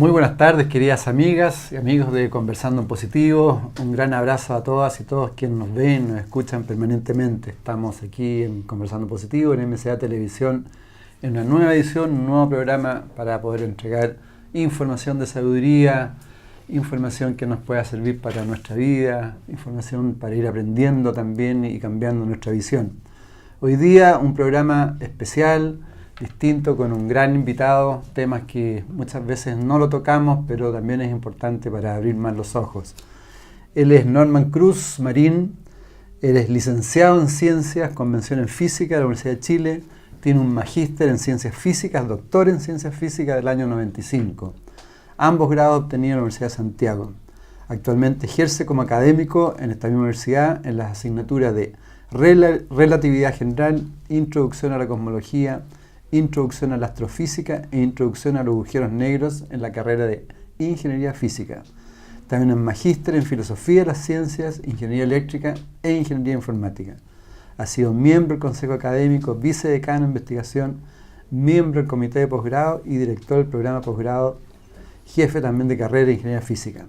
Muy buenas tardes, queridas amigas y amigos de Conversando en Positivo. Un gran abrazo a todas y todos quienes nos ven, nos escuchan permanentemente. Estamos aquí en Conversando en Positivo, en MCA Televisión, en una nueva edición, un nuevo programa para poder entregar información de sabiduría, información que nos pueda servir para nuestra vida, información para ir aprendiendo también y cambiando nuestra visión. Hoy día un programa especial, distinto, con un gran invitado, temas que muchas veces no lo tocamos, pero también es importante para abrir más los ojos. Él es Norman Cruz Marín, él es licenciado en Ciencias, con mención en Física de la Universidad de Chile, tiene un magíster en Ciencias Físicas, doctor en Ciencias Físicas del año 95. Ambos grados obtenidos en la Universidad de Santiago. Actualmente ejerce como académico en esta misma universidad en las asignaturas de Relatividad General, Introducción a la Cosmología, Introducción a la Astrofísica e Introducción a los Agujeros Negros en la carrera de Ingeniería Física. También es magíster en Filosofía de las Ciencias, Ingeniería Eléctrica e Ingeniería Informática. Ha sido miembro del Consejo Académico, vicedecano de Investigación, miembro del Comité de Posgrado y director del programa de posgrado, jefe también de carrera de Ingeniería Física.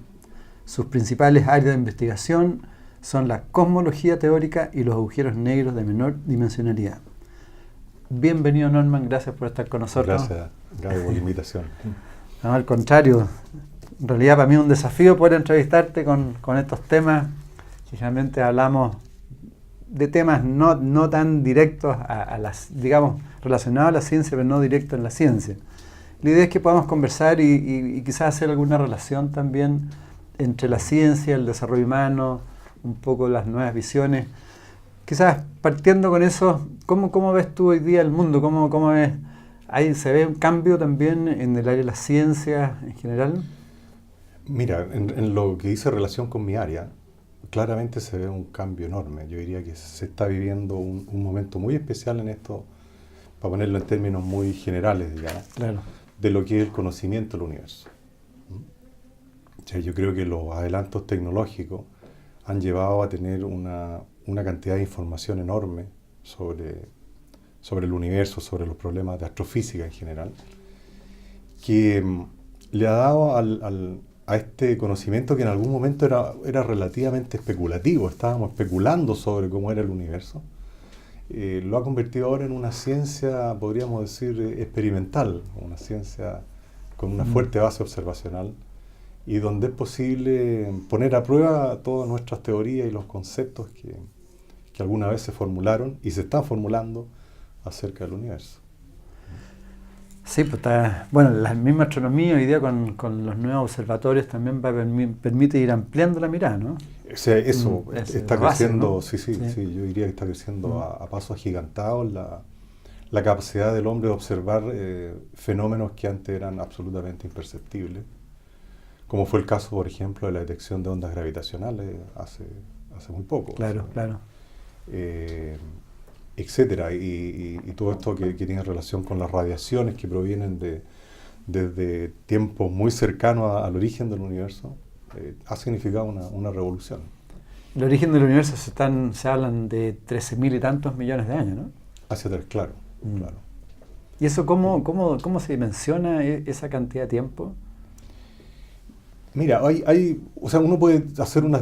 Sus principales áreas de investigación son la cosmología teórica y los agujeros negros de menor dimensionalidad. Bienvenido, Norman, gracias por estar con nosotros. Gracias, Gaby, por la invitación. No, al contrario, en realidad para mí es un desafío poder entrevistarte con estos temas. Generalmente hablamos de temas no tan directos a las, digamos, relacionados a la ciencia, pero no directos en la ciencia. La idea es que podamos conversar y quizás hacer alguna relación también entre la ciencia, el desarrollo humano, un poco las nuevas visiones. Quizás partiendo con eso, ¿cómo ves tú hoy día el mundo? ¿Cómo ves? ¿Ahí se ve un cambio también en el área de las ciencias en general? Mira, en lo que dice relación con mi área, claramente se ve un cambio enorme. Yo diría que se está viviendo un momento muy especial en esto, para ponerlo en términos muy generales, digamos, Claro, de lo que es el conocimiento del universo. O sea, yo creo que los adelantos tecnológicos han llevado a tener una cantidad de información enorme sobre el universo, sobre los problemas de astrofísica en general, que le ha dado a este conocimiento, que en algún momento era relativamente especulativo, estábamos especulando sobre cómo era el universo, lo ha convertido ahora en una ciencia, podríamos decir, experimental, una ciencia con una fuerte base observacional, y donde es posible poner a prueba todas nuestras teorías y los conceptos que alguna vez se formularon y se están formulando acerca del universo. sí, pues bueno, la misma astronomía hoy día con los nuevos observatorios también permite ir ampliando la mirada, ¿no? O sea, eso está creciendo, base, ¿no? Sí, yo diría que está creciendo a pasos agigantados la capacidad del hombre de observar fenómenos que antes eran absolutamente imperceptibles, como fue el caso, por ejemplo, de la detección de ondas gravitacionales hace muy poco. Claro, claro. Etcétera, y todo esto que tiene relación con las radiaciones que provienen desde tiempos muy cercanos al origen del universo, ha significado una revolución. El origen del universo se hablan de 13.000 y tantos millones de años, ¿no? Hacia atrás, claro, claro. ¿Y eso cómo se dimensiona esa cantidad de tiempo? Mira, o sea, uno puede hacer una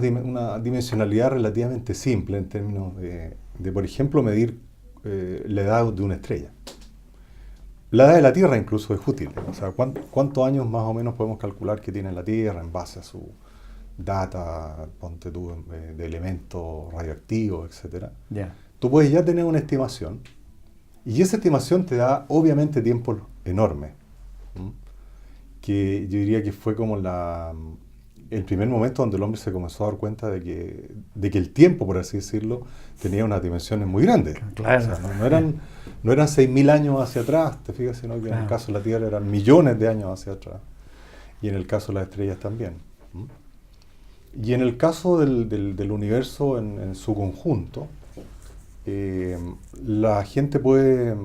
dimensionalidad relativamente simple en términos de por ejemplo, medir la edad de una estrella. La edad de la Tierra incluso es útil. O sea, ¿cuántos años más o menos podemos calcular que tiene la Tierra en base a su data, ponte tú, de elementos radioactivos, etcétera? Yeah. Tú puedes ya tener una estimación, y esa estimación te da obviamente tiempos enormes, que yo diría que fue como el primer momento donde el hombre se comenzó a dar cuenta de que el tiempo, por así decirlo, tenía unas dimensiones muy grandes. Claro. O sea, no eran 6.000 años hacia atrás, te fijas, sino que en el caso de la Tierra eran millones de años hacia atrás. Y en el caso de las estrellas también. Y en el caso del universo en su conjunto, la gente puede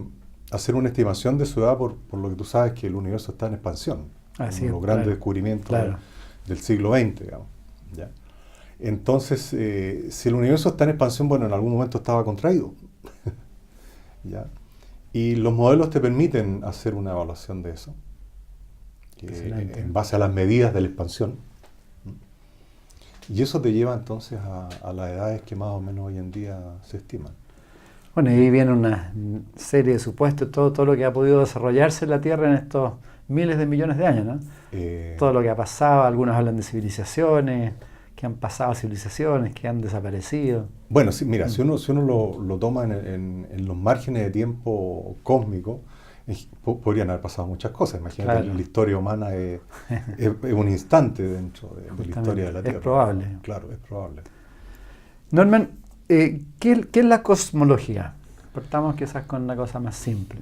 hacer una estimación de su edad por lo que tú sabes que el universo está en expansión. Los grandes descubrimientos del siglo XX, digamos. ¿Ya? Entonces, si el universo está en expansión, bueno, en algún momento estaba contraído. ¿Ya? Y los modelos te permiten hacer una evaluación de eso. en base a las medidas de la expansión. Y eso te lleva entonces a las edades que más o menos hoy en día se estiman. Bueno, y ahí viene una serie de supuestos, todo lo que ha podido desarrollarse en la Tierra en estos miles de millones de años, ¿no? Todo lo que ha pasado, algunos hablan de civilizaciones, que han pasado civilizaciones, que han desaparecido. Bueno, sí, mira, si uno lo toma en los márgenes de tiempo cósmico, podrían haber pasado muchas cosas. Imagínate, claro, la historia humana es un instante dentro de la historia de la Tierra. Es probable. Claro, es probable. Norman, ¿qué es la cosmología? Partamos quizás con una cosa más simple.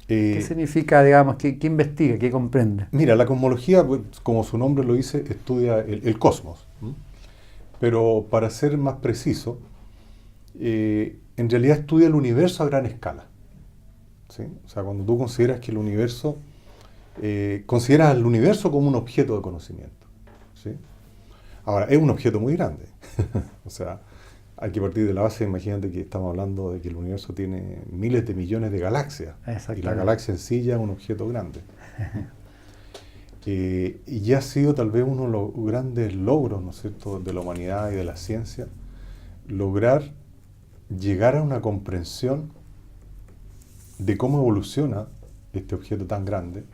¿Qué significa, digamos, qué investiga, qué comprende? Mira, la cosmología, como su nombre lo dice, estudia el cosmos. Pero para ser más preciso, en realidad estudia el universo a gran escala. ¿Sí? O sea, cuando tú consideras que el universo, consideras al universo como un objeto de conocimiento. ¿Sí? Ahora, es un objeto muy grande. O sea, hay que partir de la base, imagínate que estamos hablando de que el universo tiene miles de millones de galaxias. Y la galaxia en sí ya es un objeto grande. Y ya ha sido tal vez uno de los grandes logros, ¿no es cierto?, de la humanidad y de la ciencia, lograr llegar a una comprensión de cómo evoluciona este objeto tan grande,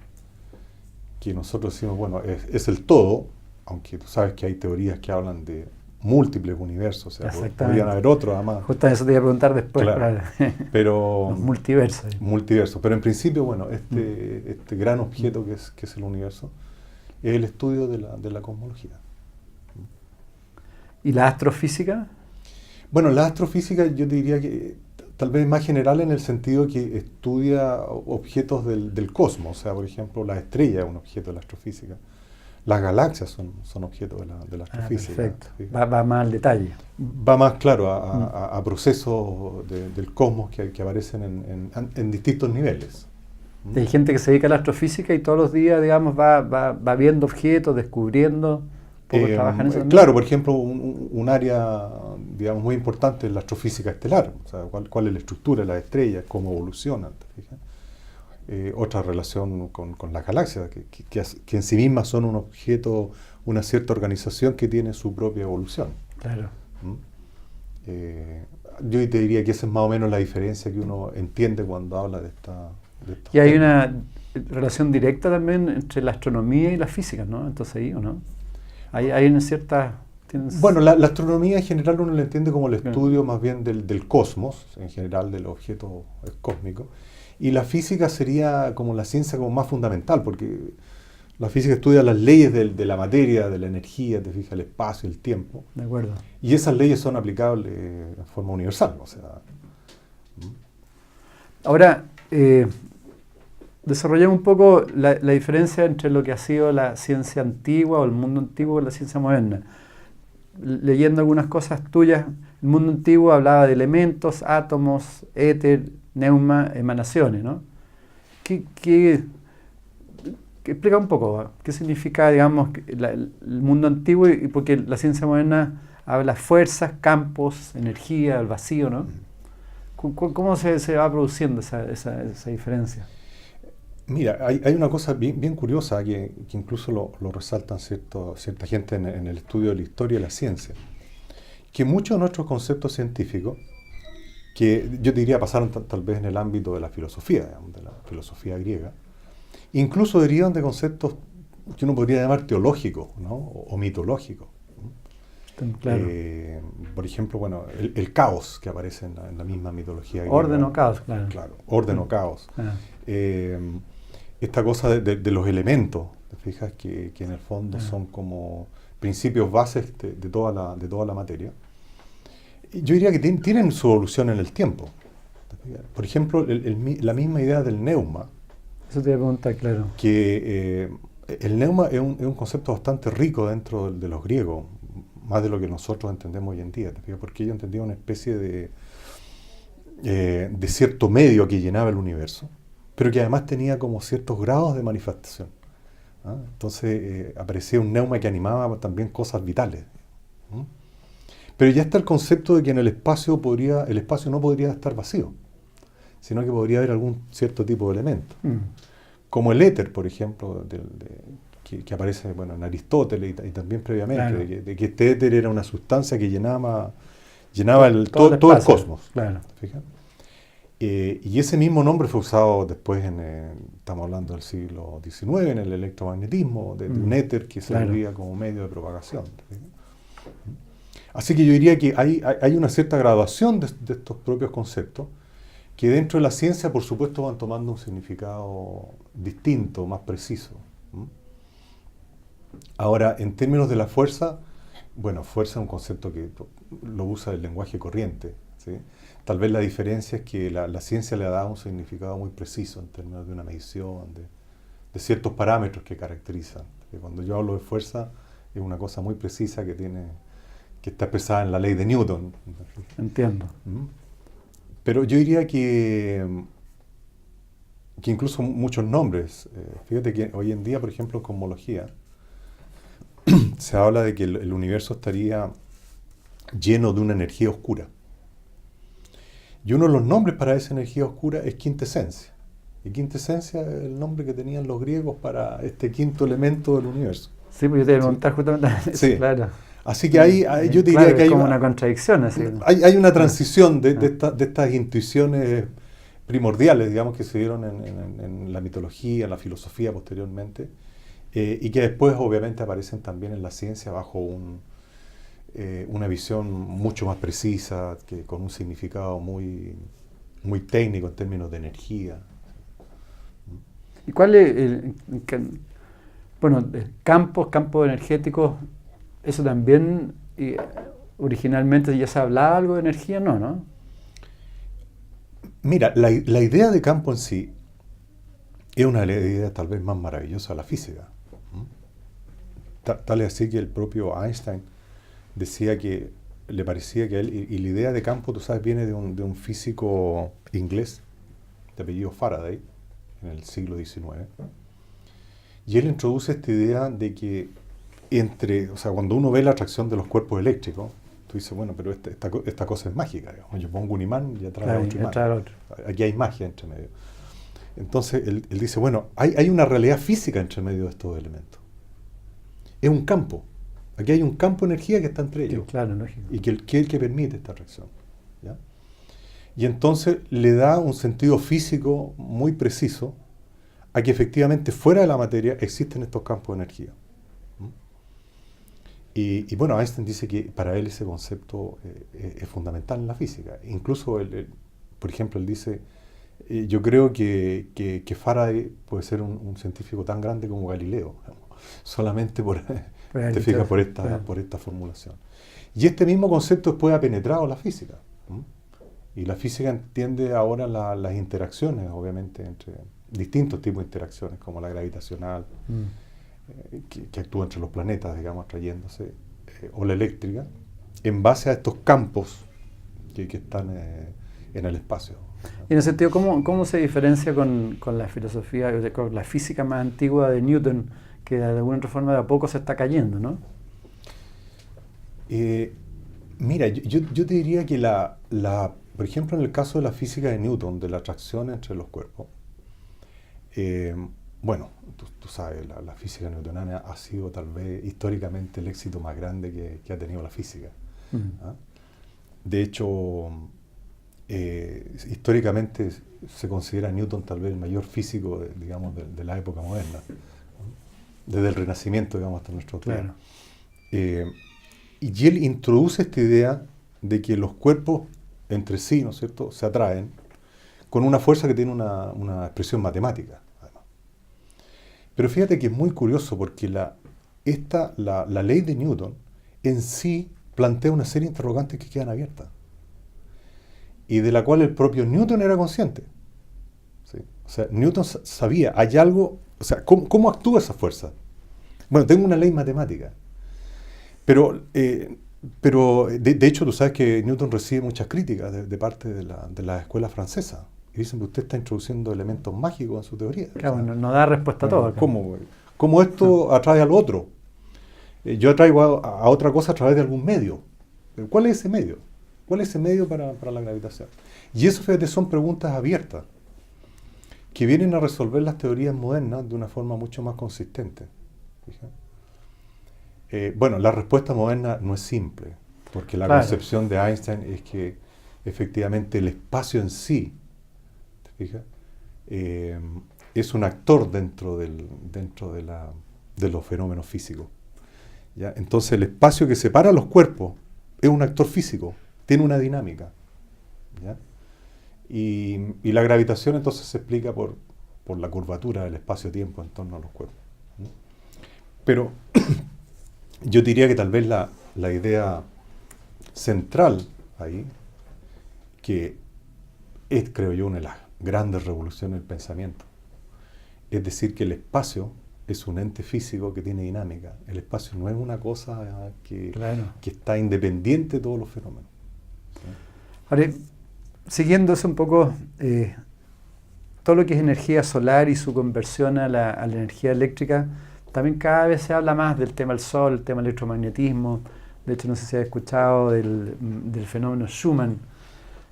que nosotros decimos, bueno, es el todo, aunque tú sabes que hay teorías que hablan de múltiples universos, o sea, podrían haber otros además. Justo eso te iba a preguntar después, claro. Pero los multiversos. Multiversos, pero en principio, bueno, este gran objeto que es el universo, es el estudio de la cosmología. ¿Y la astrofísica? Bueno, la astrofísica yo te diría que tal vez más general en el sentido que estudia objetos del cosmos, o sea, por ejemplo, la estrella es un objeto de la astrofísica. Las galaxias son objetos de la astrofísica. Perfecto. Va más al detalle. Va más, claro, a procesos del cosmos que aparecen en distintos niveles. Hay gente que se dedica a la astrofísica y todos los días, digamos, va viendo objetos, descubriendo, trabajan en eso también. Claro, por ejemplo, un área, digamos, muy importante es la astrofísica estelar. O sea, cuál es la estructura de las estrellas, cómo evolucionan, ¿te fijas? Otra relación con las galaxias, que en sí mismas son un objeto, una cierta organización que tiene su propia evolución. Claro. Yo te diría que esa es más o menos la diferencia que uno entiende cuando habla de esta. Y hay una relación directa también entre la astronomía y la física, ¿no? Entonces ahí, ¿o no? Hay una cierta... Bueno, la astronomía en general uno la entiende como el estudio más bien del cosmos, en general del objeto cósmico. Y la física sería como la ciencia como más fundamental, porque la física estudia las leyes de la materia, de la energía, te fijas, el espacio, el tiempo. De acuerdo. Y esas leyes son aplicables de forma universal. O sea. Ahora, desarrollemos un poco la diferencia entre lo que ha sido la ciencia antigua o el mundo antiguo y la ciencia moderna. Leyendo algunas cosas tuyas, el mundo antiguo hablaba de elementos, átomos, éter, neuma, emanaciones, ¿no? Explica un poco, ¿qué significa, digamos, el mundo antiguo y porque la ciencia moderna habla de fuerzas, campos, energía, el vacío, ¿no? ¿Cómo se va produciendo esa diferencia? Mira, hay una cosa bien curiosa que incluso lo resaltan cierta gente en el estudio de la historia y la ciencia, que muchos de nuestros conceptos científicos, que yo diría pasaron tal vez en el ámbito de la filosofía, digamos, de la filosofía griega, incluso derivan de conceptos que uno podría llamar teológicos, ¿no? o mitológicos. Claro. Por ejemplo, bueno, el caos que aparece en la misma mitología griega. Orden o caos, claro. Claro, orden o caos. Esta cosa de los elementos, ¿te fijas? Que en el fondo son como principios bases de toda la materia. Yo diría que tienen su evolución en el tiempo. Por ejemplo, la misma idea del neuma. Eso te iba a preguntar, claro. Que el neuma es un concepto bastante rico dentro de los griegos, más de lo que nosotros entendemos hoy en día. Porque ellos entendían una especie de cierto medio que llenaba el universo, pero que además tenía como ciertos grados de manifestación. Entonces aparecía un neuma que animaba también cosas vitales. Pero ya está el concepto de que en el espacio no podría estar vacío, sino que podría haber algún cierto tipo de elemento. como el éter, por ejemplo, que aparece bueno, en Aristóteles y también previamente, Claro. de que este éter era una sustancia que llenaba todo el cosmos. Claro. ¿Fija? Y ese mismo nombre fue usado después, estamos hablando del siglo XIX, en el electromagnetismo, de un éter que servía como medio de propagación. ¿Fija? Así que yo diría que hay una cierta graduación de estos propios conceptos, que dentro de la ciencia, por supuesto, van tomando un significado distinto, más preciso. Ahora, en términos de la fuerza, bueno, fuerza es un concepto que lo usa el lenguaje corriente, ¿sí? Tal vez la diferencia es que la ciencia le ha dado un significado muy preciso en términos de una medición, de ciertos parámetros que caracterizan. Cuando yo hablo de fuerza, es una cosa muy precisa que está expresada en la ley de Newton. Entiendo. Pero yo diría que incluso muchos nombres, fíjate que hoy en día, por ejemplo, en cosmología, se habla de que el universo estaría lleno de una energía oscura. Y uno de los nombres para esa energía oscura es quintesencia. Y quintesencia es el nombre que tenían los griegos para este quinto elemento del universo. Sí, pues yo te iba a preguntar justamente eso, sí. Claro. Así que ahí yo te diría claro, que hay como una contradicción. Así. Hay una transición de estas intuiciones primordiales, digamos, que se dieron en la mitología, en la filosofía posteriormente, y que después obviamente aparecen también en la ciencia bajo una visión mucho más precisa, con un significado muy, muy técnico en términos de energía. ¿Y cuál es bueno, campos energéticos? Eso también, originalmente ya se hablaba algo de energía, ¿no? Mira, la idea de campo en sí es una de las ideas tal vez más maravillosas de la física. Tal es así que el propio Einstein decía que le parecía que él, y la idea de campo, tú sabes, viene de un físico inglés de apellido Faraday, en el siglo XIX. Y él introduce esta idea de que o sea, cuando uno ve la atracción de los cuerpos eléctricos, tú dices, bueno, pero esta cosa es mágica. Digamos. Yo pongo un imán y atrae otro imán. Aquí hay magia entre medio. Entonces él dice, bueno, hay una realidad física entre medio de estos elementos. Es un campo. Aquí hay un campo de energía que está entre ellos. Claro, lógico. Y que es el que permite esta atracción. ¿Ya? Y entonces le da un sentido físico muy preciso a que efectivamente fuera de la materia existen estos campos de energía. Y bueno, Einstein dice que para él ese concepto es fundamental en la física. Incluso, por ejemplo, él dice, yo creo que Faraday puede ser un científico tan grande como Galileo, solamente te fijas por esta formulación. Y este mismo concepto después ha penetrado la física. Y la física entiende ahora las interacciones, obviamente, entre distintos tipos de interacciones, como la gravitacional, que actúa entre los planetas, digamos, atrayéndose, o la eléctrica, en base a estos campos que están en el espacio. Y en ese sentido, ¿cómo se diferencia con la filosofía, con la física más antigua de Newton, que de alguna otra forma de a poco se está cayendo, ¿no? Mira, yo te diría que por ejemplo, en el caso de la física de Newton, de la atracción entre los cuerpos, bueno, tú sabes, la física newtoniana ha sido tal vez históricamente el éxito más grande que ha tenido la física. ¿Ah? De hecho, históricamente se considera Newton tal vez el mayor físico, digamos, de la época moderna, ¿no? Desde el Renacimiento, digamos, hasta nuestro tiempo. Claro. Y él introduce esta idea de que los cuerpos entre sí, ¿no es cierto?, se atraen con una fuerza que tiene una expresión matemática, además. Pero fíjate que es muy curioso porque la ley de Newton en sí plantea una serie de interrogantes que quedan abiertas y de la cual el propio Newton era consciente. ¿Sí? O sea, Newton sabía, hay algo, o sea, ¿cómo actúa esa fuerza? Bueno, tengo una ley matemática, pero de hecho tú sabes que Newton recibe muchas críticas de parte de la escuela francesa. Y dicen que usted está introduciendo elementos mágicos en su teoría. Claro, o sea, no da respuesta a todo. ¿Cómo esto atrae al otro? Yo atraigo a otra cosa a través de algún medio. ¿Cuál es ese medio? ¿Cuál es ese medio para la gravitación? Y eso, fíjate, son preguntas abiertas que vienen a resolver las teorías modernas de una forma mucho más consistente. Bueno, la respuesta moderna no es simple, porque la concepción de Einstein es que efectivamente el espacio en sí, ¿te fijas? Es un actor dentro de los fenómenos físicos. ¿Ya? Entonces el espacio que separa los cuerpos es un actor físico, tiene una dinámica. ¿Ya? Y la gravitación entonces se explica por la curvatura del espacio-tiempo en torno a los cuerpos. ¿No? Pero yo diría que tal vez la idea central ahí, que es, creo yo, una de las grandes revoluciones del pensamiento, es decir, que el espacio es un ente físico que tiene dinámica. El espacio no es una cosa que está independiente de todos los fenómenos. ¿Sí? Ahora, siguiendo eso un poco, todo lo que es energía solar y su conversión a la energía eléctrica, también cada vez se habla más del tema del sol, el tema del electromagnetismo. De hecho, no sé si has escuchado del fenómeno Schumann,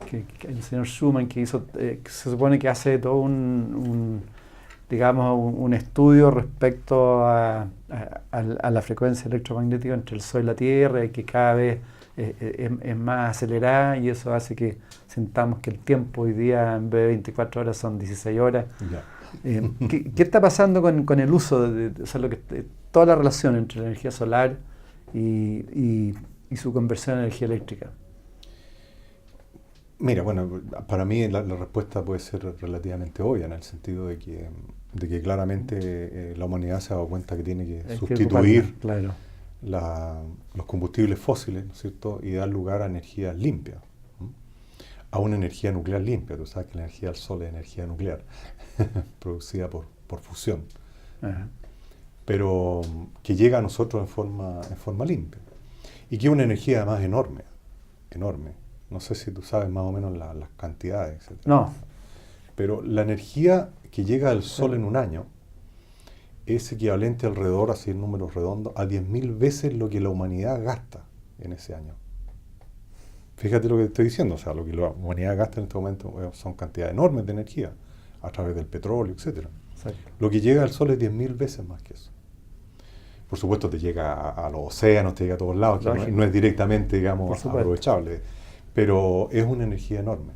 que el señor Schumann que hizo, se supone que hace todo un estudio respecto a la frecuencia electromagnética entre el Sol y la Tierra, y que cada vez es más acelerada, y eso hace que sintamos que el tiempo hoy día en vez de 24 horas son 16 horas. Yeah. ¿Qué está pasando con el uso toda la relación entre la energía solar y su conversión a energía eléctrica? Mira, bueno, para mí la respuesta puede ser relativamente obvia, en el sentido de que claramente la humanidad se ha dado cuenta que tiene que sustituir los combustibles fósiles, ¿no es cierto?, y dar lugar a energía limpia, a una energía nuclear limpia. Tú sabes que la energía del Sol es energía nuclear, producida por fusión, pero que llega a nosotros en forma limpia, y que es una energía además enorme. No sé si tú sabes más o menos las cantidades, etc. No. Pero la energía que llega al Sol en un año es equivalente alrededor, así en números redondos, a 10.000 veces lo que la humanidad gasta en ese año. Fíjate lo que te estoy diciendo, o sea, lo que la humanidad gasta en este momento son cantidades enormes de energía, a través del petróleo, etc. Lo que llega al Sol es 10.000 veces más que eso. Por supuesto te llega a los océanos, te llega a todos lados, que no es directamente, digamos, aprovechable, pero es una energía enorme.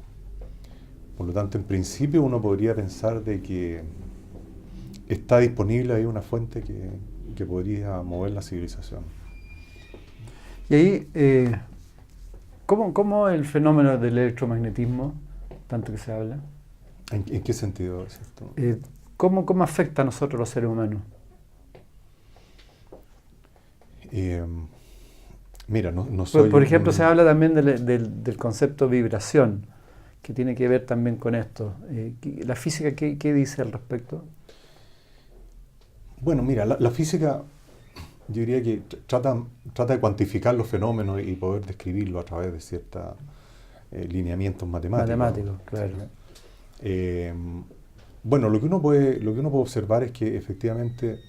Por lo tanto, en principio uno podría pensar de que está disponible ahí una fuente que podría mover la civilización. Y ahí, ¿cómo el fenómeno del electromagnetismo, tanto que se habla? ¿En qué sentido es esto? ¿Cómo afecta a nosotros los seres humanos? Mira, no soy... Por ejemplo, se habla también del concepto vibración, que tiene que ver también con esto. ¿La física qué dice al respecto? Bueno, mira, la física, yo diría que trata de cuantificar los fenómenos y poder describirlo a través de ciertos lineamientos matemáticos. Matemáticos, claro. Bueno, lo que uno puede observar es que efectivamente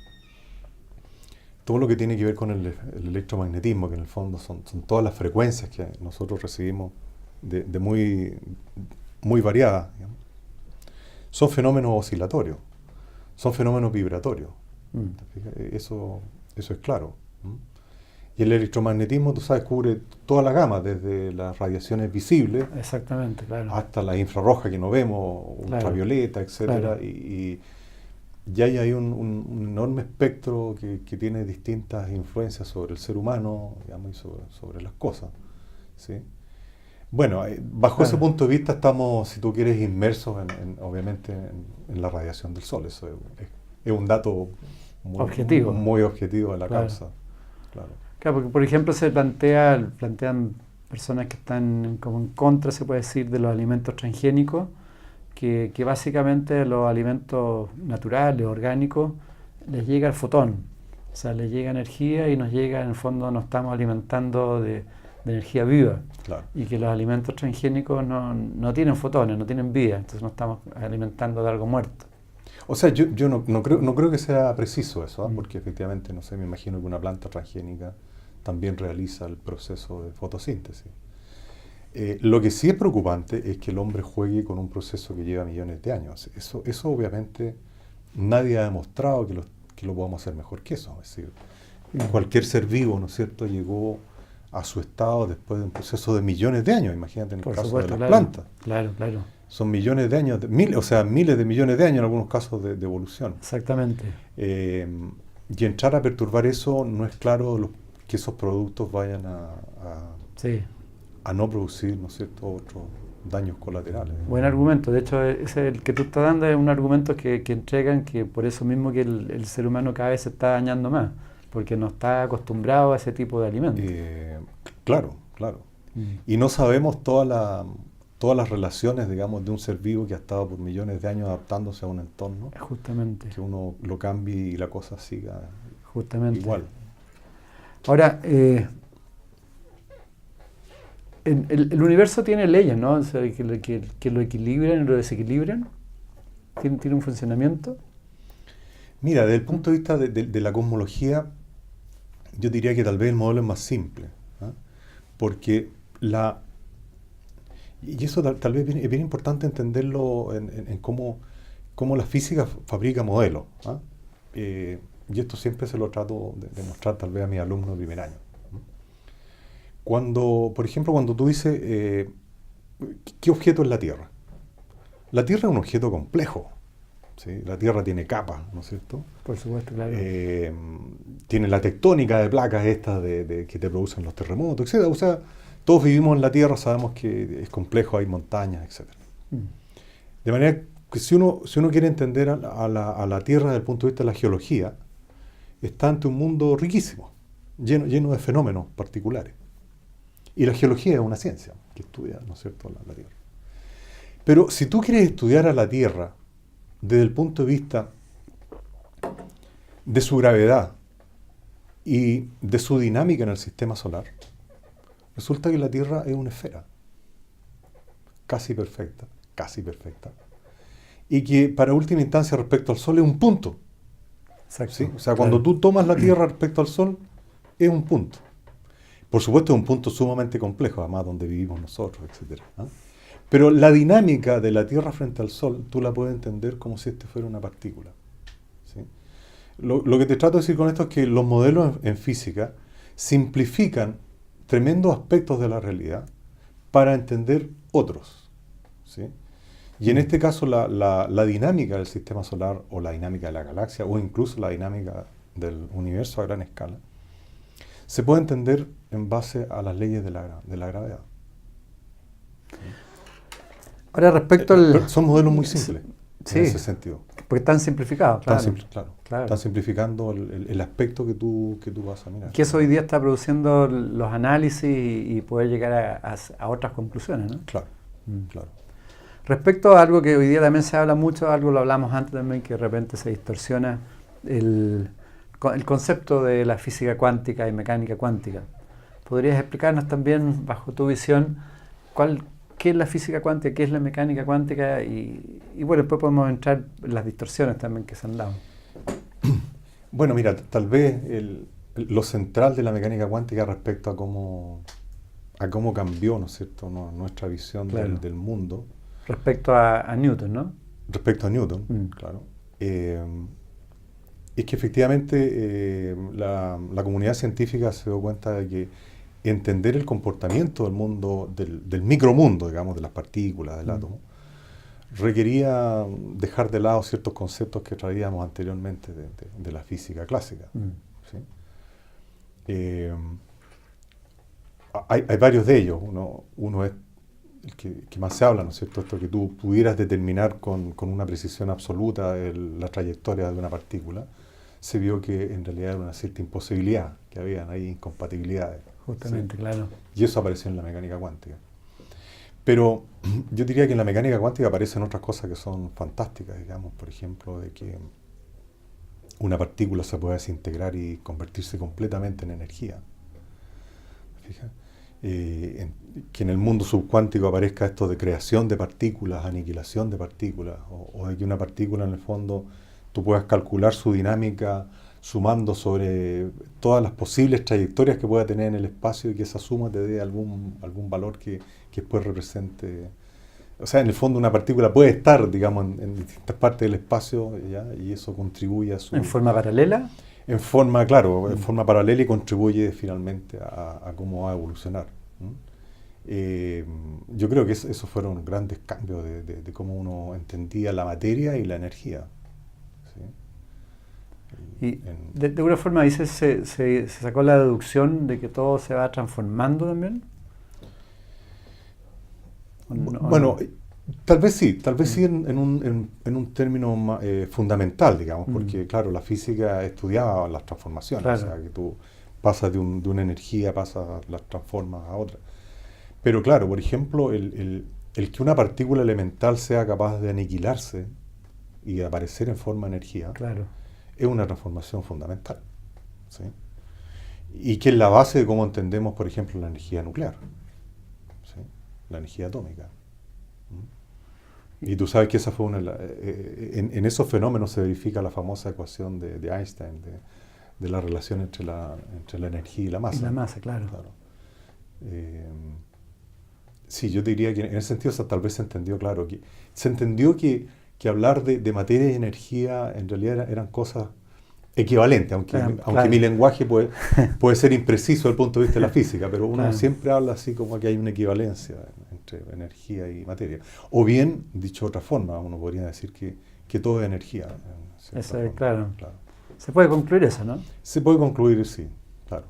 todo lo que tiene que ver con el electromagnetismo, que en el fondo son todas las frecuencias que nosotros recibimos de muy variadas, digamos, son fenómenos oscilatorios, son fenómenos vibratorios. Eso es claro. Y el electromagnetismo, tú sabes, cubre toda la gama, desde las radiaciones visibles, exactamente, claro, hasta la infrarroja que no vemos, ultravioleta, etcétera, claro. Y ahí hay un enorme espectro que tiene distintas influencias sobre el ser humano, digamos, y sobre las cosas, ¿sí? Bueno, bajo ese punto de vista estamos, si tú quieres, inmersos obviamente en la radiación del Sol. Eso es un dato muy objetivo de la causa. Claro, porque por ejemplo se plantean personas que están como en contra, se puede decir, de los alimentos transgénicos, que básicamente los alimentos naturales, orgánicos, les llega el fotón, o sea, les llega energía y nos llega, en el fondo nos estamos alimentando de energía viva. Claro. Y que los alimentos transgénicos no tienen fotones, no tienen vida, entonces nos estamos alimentando de algo muerto. O sea, yo no creo que sea preciso eso, porque efectivamente, no sé, me imagino que una planta transgénica también realiza el proceso de fotosíntesis. Lo que sí es preocupante es que el hombre juegue con un proceso que lleva millones de años. Eso obviamente nadie ha demostrado que lo podamos hacer mejor que eso. Es decir, cualquier ser vivo, ¿no es cierto?, llegó a su estado después de un proceso de millones de años. Imagínate en el caso de las plantas. Claro, claro. Son millones de años, miles de millones de años en algunos casos de evolución. Exactamente. Y entrar a perturbar eso, no es claro que esos productos vayan Sí. a no producir, ¿no es cierto?, otros daños colaterales. Buen argumento. De hecho, ese el que tú estás dando es un argumento que entregan que por eso mismo que el ser humano cada vez se está dañando más, porque no está acostumbrado a ese tipo de alimentos. Claro. Y no sabemos todas las relaciones, digamos, de un ser vivo que ha estado por millones de años adaptándose a un entorno. Justamente. Que uno lo cambie y la cosa siga Justamente. igual. Ahora, el universo tiene leyes, ¿no? O sea, que lo equilibran y lo desequilibran. ¿Tiene un funcionamiento? Mira, desde el punto de vista de la cosmología, yo diría que tal vez el modelo es más simple, ¿ah? Porque y eso tal vez es bien importante entenderlo en cómo la física fabrica modelos, ¿ah? Y esto siempre se lo trato de mostrar tal vez a mis alumnos de primer año. Por ejemplo, cuando tú dices, ¿qué objeto es la Tierra? La Tierra es un objeto complejo, ¿sí? La Tierra tiene capas, ¿no es cierto? Por supuesto, claro. Tiene la tectónica de placas estas que te producen los terremotos, etc. O sea, todos vivimos en la Tierra, sabemos que es complejo, hay montañas, etc. De manera que si uno quiere entender a la Tierra desde el punto de vista de la geología, está ante un mundo riquísimo, lleno de fenómenos particulares. Y la geología es una ciencia que estudia, ¿no es cierto?, la Tierra. Pero si tú quieres estudiar a la Tierra desde el punto de vista de su gravedad y de su dinámica en el sistema solar, resulta que la Tierra es una esfera casi perfecta, y que para última instancia respecto al Sol es un punto. Exacto. ¿Sí? O sea, cuando tú tomas la Tierra respecto al Sol, es un punto. Por supuesto es un punto sumamente complejo, además donde vivimos nosotros, etc. ¿Ah? Pero la dinámica de la Tierra frente al Sol, tú la puedes entender como si este fuera una partícula. ¿Sí? Lo que te trato de decir con esto es que los modelos en física simplifican tremendos aspectos de la realidad para entender otros. ¿Sí? Y en este caso la dinámica del sistema solar o la dinámica de la galaxia o incluso la dinámica del universo a gran escala se puede entender en base a las leyes de la gravedad. Ahora respecto al... Son modelos muy simples sí, en ese sentido. Porque están simplificados, claro. Claro. Están simplificando el aspecto que tú vas a mirar. Que eso hoy día está produciendo los análisis y poder llegar a otras conclusiones, ¿no? Claro. Respecto a algo que hoy día también se habla mucho, algo lo hablamos antes también, que de repente se distorsiona el concepto de la física cuántica y mecánica cuántica. ¿Podrías explicarnos también, bajo tu visión, qué es la física cuántica, qué es la mecánica cuántica? Y bueno, después podemos entrar en las distorsiones también que se han dado. Bueno, mira, tal vez lo central de la mecánica cuántica respecto a cómo cambió, ¿no es cierto?, nuestra visión del mundo. Respecto a Newton, ¿no? Respecto a Newton, claro. Es que efectivamente la comunidad científica se dio cuenta de que entender el comportamiento del mundo, del micromundo, digamos, de las partículas, del átomo, requería dejar de lado ciertos conceptos que traíamos anteriormente de la física clásica. ¿Sí? Hay varios de ellos. Uno es el que más se habla, ¿no es cierto? Esto que tú pudieras determinar con una precisión absoluta la trayectoria de una partícula. Se vio que en realidad era una cierta imposibilidad, que habían ahí incompatibilidades. Justamente, ¿sí? Claro. Y eso apareció en la mecánica cuántica. Pero yo diría que en la mecánica cuántica aparecen otras cosas que son fantásticas, digamos, por ejemplo, de que una partícula se puede desintegrar y convertirse completamente en energía. ¿Fijas? Que en el mundo subcuántico aparezca esto de creación de partículas, aniquilación de partículas, o de que una partícula en el fondo tú puedas calcular su dinámica sumando sobre todas las posibles trayectorias que pueda tener en el espacio y que esa suma te dé algún valor que después represente. O sea, en el fondo una partícula puede estar, digamos, en distintas partes del espacio, ¿ya? Y eso contribuye a su... ¿En forma paralela? En forma, claro, en forma paralela y contribuye finalmente a cómo va a evolucionar. Yo creo que esos fueron grandes cambios de cómo uno entendía la materia y la energía. ¿Sí? Y de alguna forma ahí se sacó la deducción de que todo se va transformando también. Bueno, tal vez sí en un término fundamental, digamos, porque claro, la física estudiaba las transformaciones, claro. O sea, que tú pasas de una energía, las transformas a otra. Pero claro, por ejemplo, el que una partícula elemental sea capaz de aniquilarse y aparecer en forma de energía, claro, es una transformación fundamental, ¿sí? Y que es la base de cómo entendemos, por ejemplo, la energía nuclear, ¿sí? La energía atómica. Y tú sabes que esa fue en esos fenómenos se verifica la famosa ecuación de Einstein, de la relación entre la energía y la masa. Y la masa, claro. Sí, yo diría que en ese sentido tal vez se entendió, claro, se entendió que hablar de materia y energía en realidad eran cosas equivalentes, aunque mi lenguaje puede ser impreciso desde el punto de vista de la física, pero uno siempre habla así como que hay una equivalencia entre energía y materia. O bien, dicho de otra forma, uno podría decir que todo es energía. Eso es, claro. Se puede concluir eso, ¿no? Se puede concluir, sí, claro.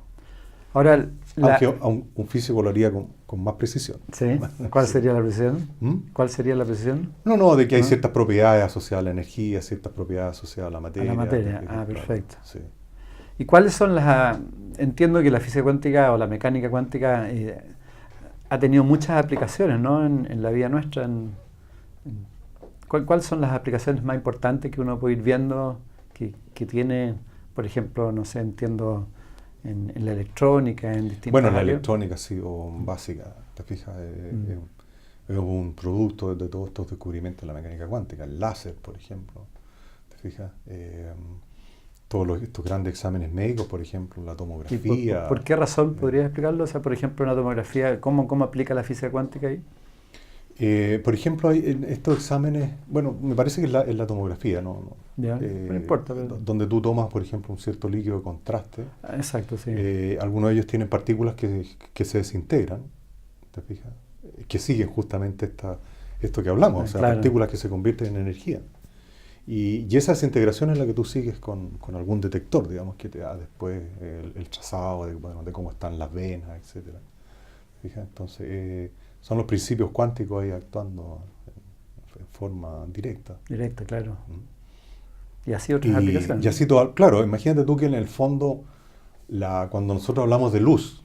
Ahora, aunque un físico lo haría con más precisión. ¿Sí? ¿Cuál sería la precisión? ¿Cuál sería la precisión? No, de que hay ciertas propiedades asociadas a la energía, ciertas propiedades asociadas a la materia. A la materia, perfecto. Sí. ¿Y cuáles son las...? Entiendo que la física cuántica o la mecánica cuántica ha tenido muchas aplicaciones, ¿no? En la vida nuestra. ¿Cuáles son las aplicaciones más importantes que uno puede ir viendo que tiene, por ejemplo, no sé, entiendo... En la electrónica, en distintas Bueno, la áreas. electrónica ha sido básica, ¿te fijas? Es un producto de todos estos descubrimientos de la mecánica cuántica. El láser, por ejemplo, ¿te fijas? Todos estos grandes exámenes médicos, por ejemplo, la tomografía. ¿Y por qué razón podrías explicarlo? O sea, por ejemplo, una tomografía, ¿cómo aplica la física cuántica ahí? Por ejemplo, hay estos exámenes, bueno, me parece que es la tomografía, ¿no? No importa. Pero... Donde tú tomas, por ejemplo, un cierto líquido de contraste. Exacto, sí. Algunos de ellos tienen partículas que se desintegran, ¿te fijas? Que siguen justamente esto que hablamos, o sea, partículas que se convierten en energía. Y esa desintegración es la que tú sigues con algún detector, digamos, que te da después el trazado de cómo están las venas, etc. ¿Fijas? Entonces... son los principios cuánticos ahí actuando en forma directa. Directa, claro. Y así otras aplicaciones. Y así todo, claro, imagínate tú que en el fondo, cuando nosotros hablamos de luz,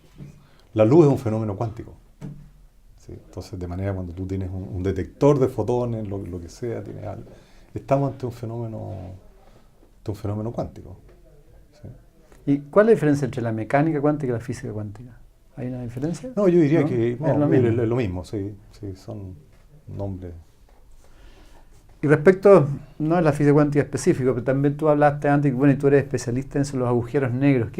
la luz es un fenómeno cuántico. ¿Sí? Entonces, de manera cuando tú tienes un detector de fotones, lo que sea, estamos ante un fenómeno cuántico. ¿Sí? ¿Y cuál es la diferencia entre la mecánica cuántica y la física cuántica? ¿Hay una diferencia? No, yo diría que es lo mismo, sí, son nombres. Y respecto, no a la física cuántica específica, pero también tú hablaste antes, y tú eres especialista en los agujeros negros.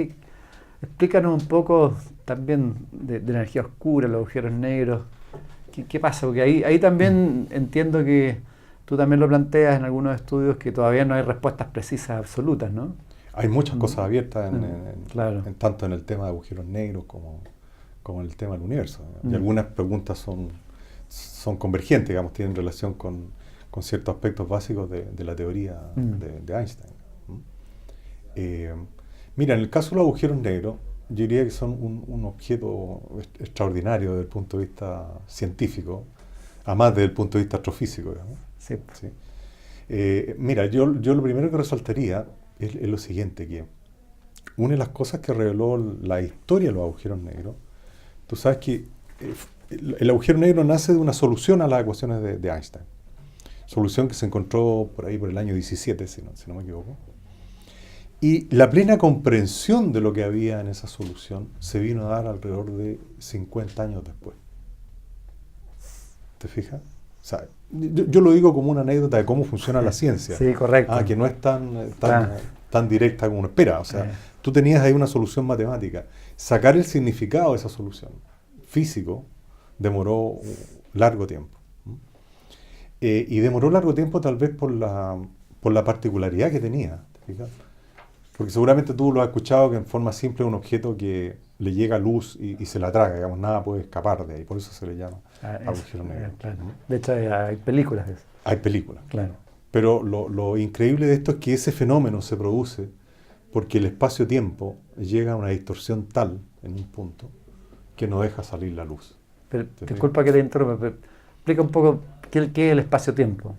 Explícanos un poco también de la energía oscura, los agujeros negros. ¿Qué pasa? Porque ahí también entiendo que tú también lo planteas en algunos estudios que todavía no hay respuestas precisas, absolutas, ¿no? Hay muchas cosas abiertas claro. tanto en el tema de agujeros negros como en el tema del universo. Y algunas preguntas son convergentes, digamos, tienen relación con ciertos aspectos básicos de la teoría de Einstein. Mira, en el caso de los agujeros negros, yo diría que son un objeto extraordinario desde el punto de vista científico, además desde el punto de vista astrofísico, digamos. Sí. ¿Sí? Mira, yo lo primero que resaltaría es lo siguiente, que una de las cosas que reveló la historia de los agujeros negros, tú sabes que el agujero negro nace de una solución a las ecuaciones de Einstein. Solución que se encontró por ahí por el año 17, si no me equivoco. Y la plena comprensión de lo que había en esa solución se vino a dar alrededor de 50 años después. ¿Te fijas? O sea, yo lo digo como una anécdota de cómo funciona la ciencia. Sí, correcto. Que no es tan tan directa como uno espera. O sea, tú tenías ahí una solución matemática. Sacar el significado de esa solución, físico, demoró un largo tiempo. Y demoró largo tiempo tal vez por la particularidad que tenía. ¿Te fijas? Porque seguramente tú lo has escuchado que en forma simple es un objeto que le llega luz y se la traga, digamos, nada puede escapar de ahí, por eso se le llama agujero negro. Claro. De hecho hay películas de eso. Hay películas. Claro. Pero lo increíble de esto es que ese fenómeno se produce porque el espacio-tiempo llega a una distorsión tal en un punto que no deja salir la luz. Pero, disculpa que te interrumpa, pero explica un poco qué es el espacio-tiempo.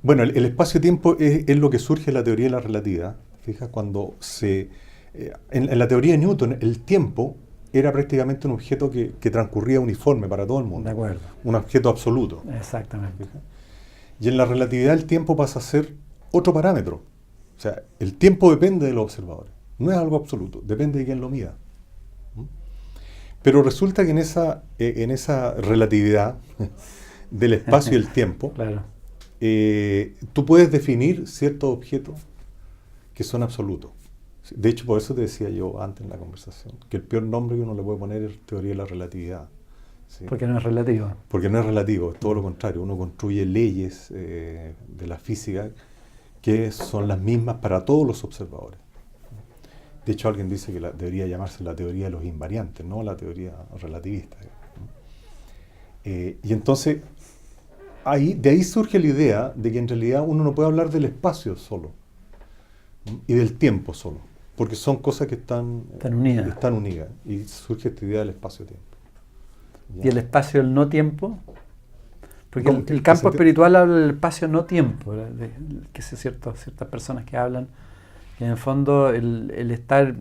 Bueno, el espacio-tiempo es lo que surge en la teoría de la relatividad. Fijas, cuando en la teoría de Newton, el tiempo era prácticamente un objeto que transcurría uniforme para todo el mundo. De acuerdo. Un objeto absoluto. Exactamente. ¿Fijas? Y en la relatividad el tiempo pasa a ser otro parámetro. O sea, el tiempo depende de los observadores. No es algo absoluto, depende de quién lo mida. Pero resulta que en esa relatividad del espacio y el tiempo, claro. Tú puedes definir ciertos objetos que son absolutos. De hecho, por eso te decía yo antes en la conversación, que el peor nombre que uno le puede poner es teoría de la relatividad. ¿Sí? Porque no es relativo. Porque no es relativo, es todo lo contrario. Uno construye leyes de la física que son las mismas para todos los observadores. De hecho, alguien dice que debería llamarse la teoría de los invariantes, no la teoría relativista. Y entonces, de ahí surge la idea de que en realidad uno no puede hablar del espacio solo y del tiempo solo, porque son cosas que están unidas. Y surge esta idea del espacio-tiempo. ¿Ya? ¿Y el espacio del no tiempo? Porque el campo espiritual habla del espacio no tiempo, que es ciertas personas que hablan, que en el fondo el estar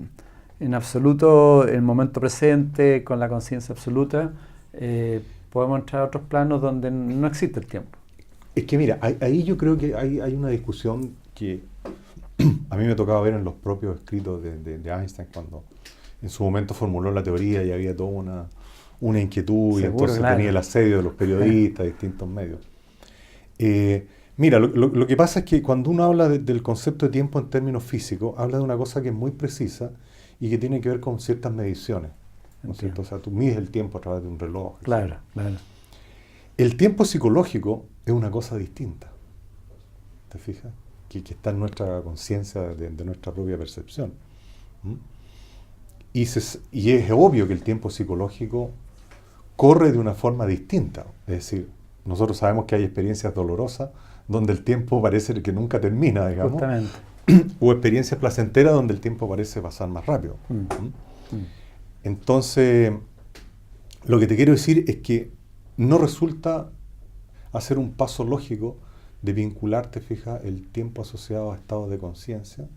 en absoluto, en el momento presente, con la conciencia absoluta, podemos entrar a otros planos donde no existe el tiempo. Es que mira, ahí yo creo que hay una discusión que a mí me tocaba ver en los propios escritos de Einstein, cuando en su momento formuló la teoría y había toda una inquietud. Seguro, y entonces tenía el asedio de los periodistas, de distintos medios. Mira, lo que pasa es que cuando uno habla del concepto de tiempo en términos físicos, habla de una cosa que es muy precisa y que tiene que ver con ciertas mediciones, ¿no es cierto? O sea, tú mides el tiempo a través de un reloj. Claro, claro. El tiempo psicológico es una cosa distinta, ¿te fijas? Que está en nuestra conciencia, de nuestra propia percepción. Y es obvio que el tiempo psicológico corre de una forma distinta. Es decir, nosotros sabemos que hay experiencias dolorosas donde el tiempo parece que nunca termina, digamos. Justamente. O experiencias placenteras donde el tiempo parece pasar más rápido. Entonces, lo que te quiero decir es que no resulta hacer un paso lógico de vincularte, fija, el tiempo asociado a estados de conciencia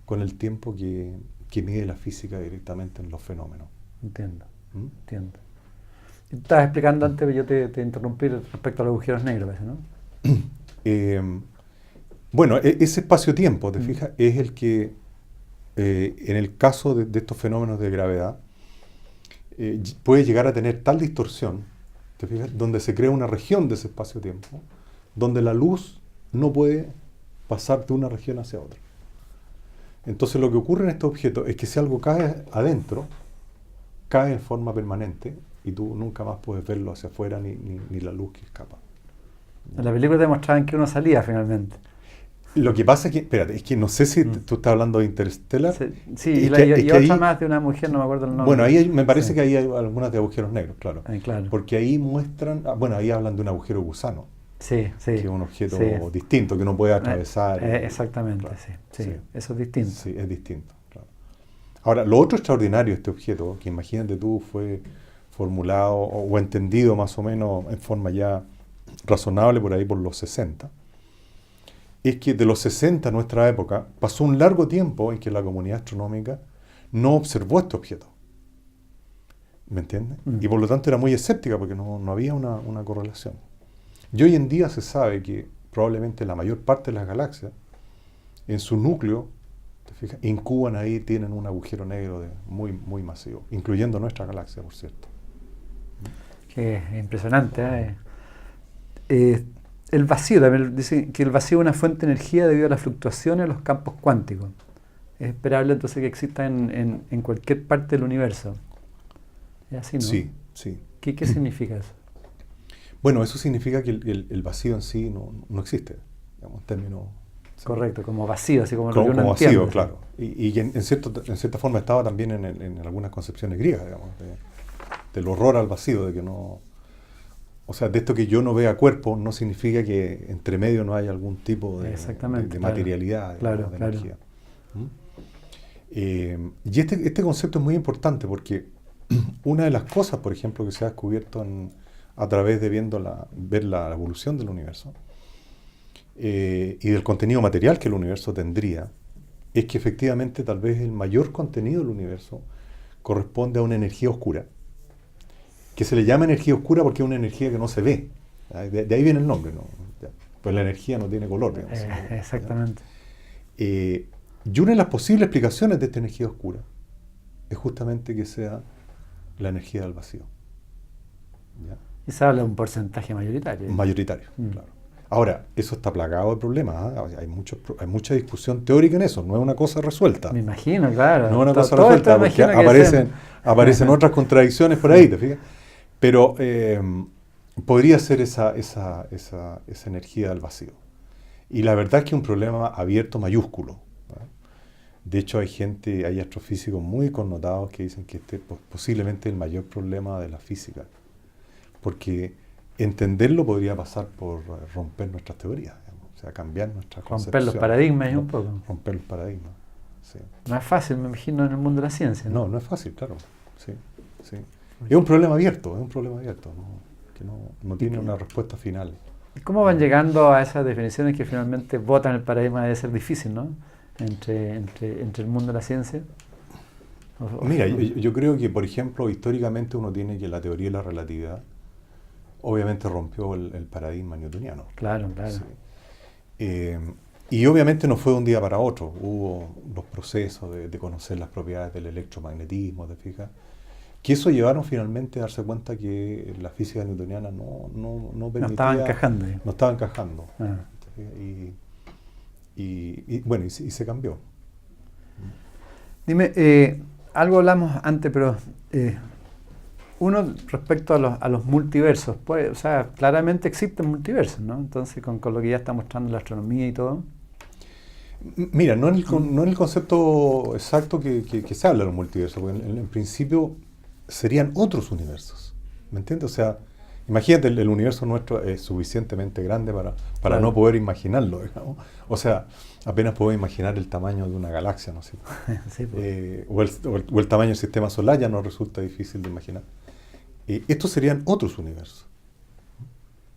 con el tiempo que mide la física directamente en los fenómenos. Entiendo. Estabas explicando antes, pero yo te interrumpí respecto a los agujeros negros, ¿no? Bueno, ese espacio-tiempo, te fijas, es el que, en el caso de estos fenómenos de gravedad, puede llegar a tener tal distorsión, te fijas, donde se crea una región de ese espacio-tiempo, donde la luz no puede pasar de una región hacia otra. Entonces lo que ocurre en estos objetos es que si algo cae adentro, cae en forma permanente y tú nunca más puedes verlo hacia afuera ni la luz que escapa. En la película te mostraban que uno salía finalmente. Lo que pasa es que, espérate, es que no sé si tú estás hablando de Interstellar. Sí, y otra ahí, más de una mujer, no me acuerdo el nombre. Bueno, ahí me parece que ahí hay algunas de agujeros negros, claro. Claro. Porque ahí muestran, ahí hablan de un agujero gusano. Sí. Que es un objeto distinto, que uno puede atravesar. Exactamente, claro. Sí. Eso es distinto. Sí, es distinto, claro. Ahora, lo otro extraordinario de este objeto, que imagínate tú, fue formulado o entendido más o menos en forma ya razonable por ahí por los 60, es que de los 60 a nuestra época pasó un largo tiempo en que la comunidad astronómica no observó este objeto. ¿Me entiendes? Y por lo tanto era muy escéptica porque no había una correlación. Y hoy en día se sabe que probablemente la mayor parte de las galaxias, en su núcleo, ¿te fijas?, incuban ahí, tienen un agujero negro muy, muy masivo, incluyendo nuestra galaxia, por cierto. Qué impresionante, el vacío, también dice que el vacío es una fuente de energía debido a las fluctuaciones de los campos cuánticos. Es esperable entonces que exista en cualquier parte del universo. ¿Es así, no? Sí, sí. ¿Qué significa eso? Bueno, eso significa que el vacío en sí no existe, digamos, en términos... Correcto, como vacío, así como lo que Como uno vacío, entiende. claro. Y que en cierta forma estaba también en algunas concepciones griegas, digamos, del horror al vacío, de que no... O sea, de esto que yo no vea cuerpo no significa que entre medio no haya algún tipo de Exactamente, materialidad, digamos, de claro. energía. Y este concepto es muy importante porque una de las cosas, por ejemplo, que se ha descubierto a través de ver la evolución del universo y del contenido material que el universo tendría, es que efectivamente tal vez el mayor contenido del universo corresponde a una energía oscura, que se le llama energía oscura porque es una energía que no se ve. De ahí viene el nombre, ¿no? Pues la energía no tiene color, digamos. Exactamente. Y una de las posibles explicaciones de esta energía oscura es justamente que sea la energía del vacío. ¿Ya? Y se habla de un porcentaje mayoritario. Mayoritario, claro. Ahora, eso está plagado de problemas, ¿eh? Hay mucha discusión teórica en eso, no es una cosa resuelta. Me imagino, claro. No es una cosa Todo resuelta, esto porque imagino que aparecen otras contradicciones por ahí, ¿te fijas? Pero podría ser esa energía del vacío. Y la verdad es que es un problema abierto mayúsculo. De hecho, hay astrofísicos muy connotados que dicen que este posiblemente es el mayor problema de la física. Porque entenderlo podría pasar por romper nuestras teorías, digamos, o sea, cambiar nuestras concepciones. Romper los paradigmas un poco. Romper los paradigmas, sí. No es fácil, me imagino, en el mundo de la ciencia. No es fácil, claro. Sí. Es un problema abierto, que no tiene una respuesta final. ¿Y cómo van llegando a esas definiciones que finalmente votan el paradigma? Debe ser difícil, ¿no? Entre el mundo de la ciencia. Mira, yo creo que, por ejemplo, históricamente uno tiene que la teoría de la relatividad obviamente rompió el paradigma newtoniano. Claro. Sí. Y obviamente no fue de un día para otro. Hubo los procesos de conocer las propiedades del electromagnetismo, ¿te fijas? Que eso llevaron finalmente a darse cuenta que la física newtoniana no permitía... No estaba encajando. Y se cambió. Dime, algo hablamos antes, pero uno respecto a los multiversos, pues, o sea, claramente existen multiversos, ¿no? Entonces, con lo que ya está mostrando la astronomía y todo. Mira, no en el concepto exacto que se habla de los multiversos, porque en principio serían otros universos, ¿me entiendes? O sea, imagínate, el universo nuestro es suficientemente grande para Claro. no poder imaginarlo, digamos. O sea, apenas puedo imaginar el tamaño de una galaxia, ¿no? Sí, pues. O el tamaño del sistema solar ya nos resulta difícil de imaginar. Estos serían otros universos,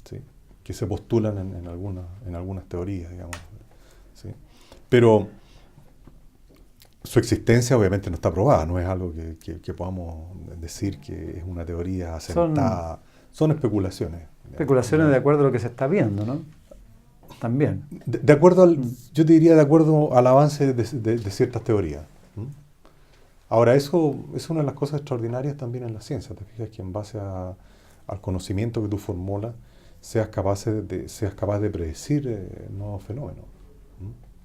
¿sí? Que se postulan en algunas teorías, digamos, ¿sí? Pero su existencia obviamente no está probada, no es algo que podamos decir que es una teoría asentada. Son especulaciones. Especulaciones de acuerdo a lo que se está viendo, ¿no? También. De acuerdo yo te diría de acuerdo al avance de ciertas teorías. Ahora, eso es una de las cosas extraordinarias también en la ciencia. Te fijas que en base al conocimiento que tú formulas, seas capaz de predecir nuevos fenómenos,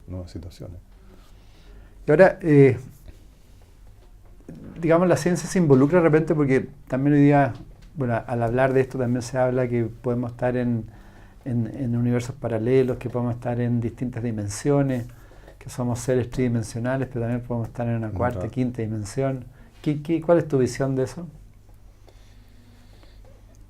nuevas situaciones. Y ahora, digamos, la ciencia se involucra de repente porque también hoy día, bueno, al hablar de esto también se habla que podemos estar en universos paralelos, que podemos estar en distintas dimensiones, que somos seres tridimensionales, pero también podemos estar en una cuarta, quinta dimensión. ¿Cuál es tu visión de eso?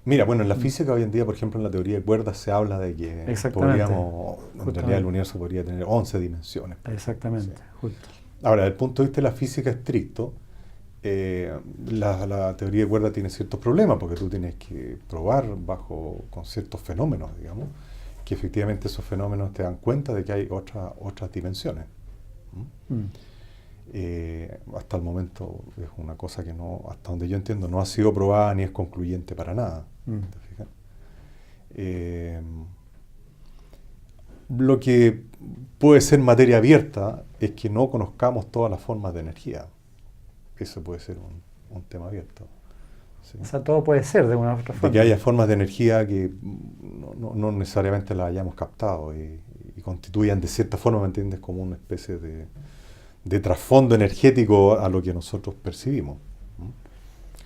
Mira, bueno, en la física hoy en día, por ejemplo, en la teoría de cuerdas se habla de que en realidad el universo podría tener 11 dimensiones. Exactamente, sí. Justo. Ahora, desde el punto de vista de la física estricto, la teoría de cuerdas tiene ciertos problemas, porque tú tienes que probar con ciertos fenómenos, digamos, que efectivamente esos fenómenos te dan cuenta de que hay otras dimensiones. Hasta el momento es una cosa que no, hasta donde yo entiendo, no ha sido probada ni es concluyente para nada. ¿Te fijas? Lo que puede ser materia abierta es que no conozcamos todas las formas de energía. Eso puede ser un tema abierto. ¿sí? O sea, todo puede ser de una u otra De forma. que haya formas de energía que no necesariamente las hayamos captado y constituyan de cierta forma, ¿me entiendes?, como una especie de trasfondo energético a lo que nosotros percibimos.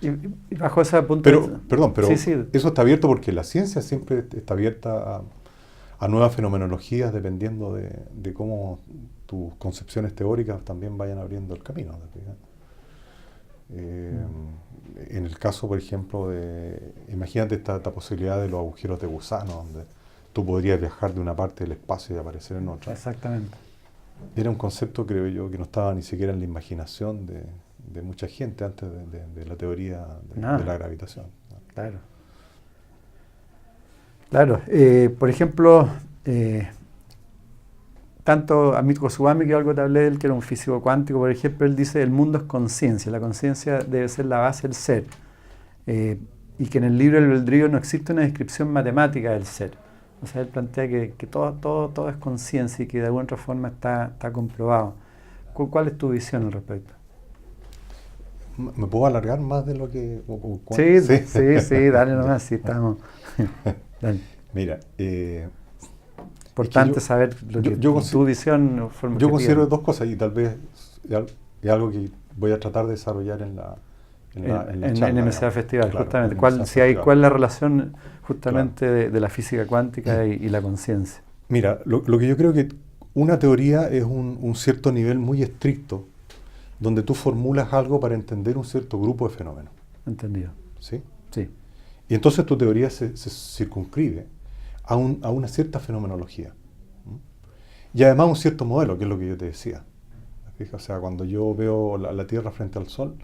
Y bajo ese punto Pero, perdón, pero sí, sí, eso está abierto porque la ciencia siempre está abierta a nuevas fenomenologías dependiendo de cómo tus concepciones teóricas también vayan abriendo el camino. ¿Te fijas? En el caso, por ejemplo, imagínate esta posibilidad de los agujeros de gusano, donde tú podrías viajar de una parte del espacio y aparecer en otra. exactamente. Era un concepto, creo yo, que no estaba ni siquiera en la imaginación de mucha gente antes de la teoría de la gravitación. Claro. Claro. Por ejemplo, tanto Amit Goswami, que algo te hablé de él, que era un físico cuántico, por ejemplo, él dice el mundo es conciencia, la conciencia debe ser la base del ser. Y que en el libro El albedrío no existe una descripción matemática del ser. O sea, él plantea que todo es conciencia y que de alguna otra forma está comprobado. ¿Cuál es tu visión al respecto? ¿Me puedo alargar más de lo que...? Sí, dale nomás, sí, estamos. Dale. Mira, Importante saber lo que tu visión forma yo objetiva. considero dos cosas y tal vez es algo que voy a tratar de desarrollar en la charla. En MCA Festival, claro, justamente. en ¿Cuál es la relación justamente claro. de la física cuántica y la conciencia? Mira, lo que yo creo que una teoría es un cierto nivel muy estricto donde tú formulas algo para entender un cierto grupo de fenómenos. Entendido. ¿Sí? Sí. Y entonces tu teoría se circunscribe a una cierta fenomenología. Y además un cierto modelo, que es lo que yo te decía. O sea, cuando yo veo la Tierra frente al Sol,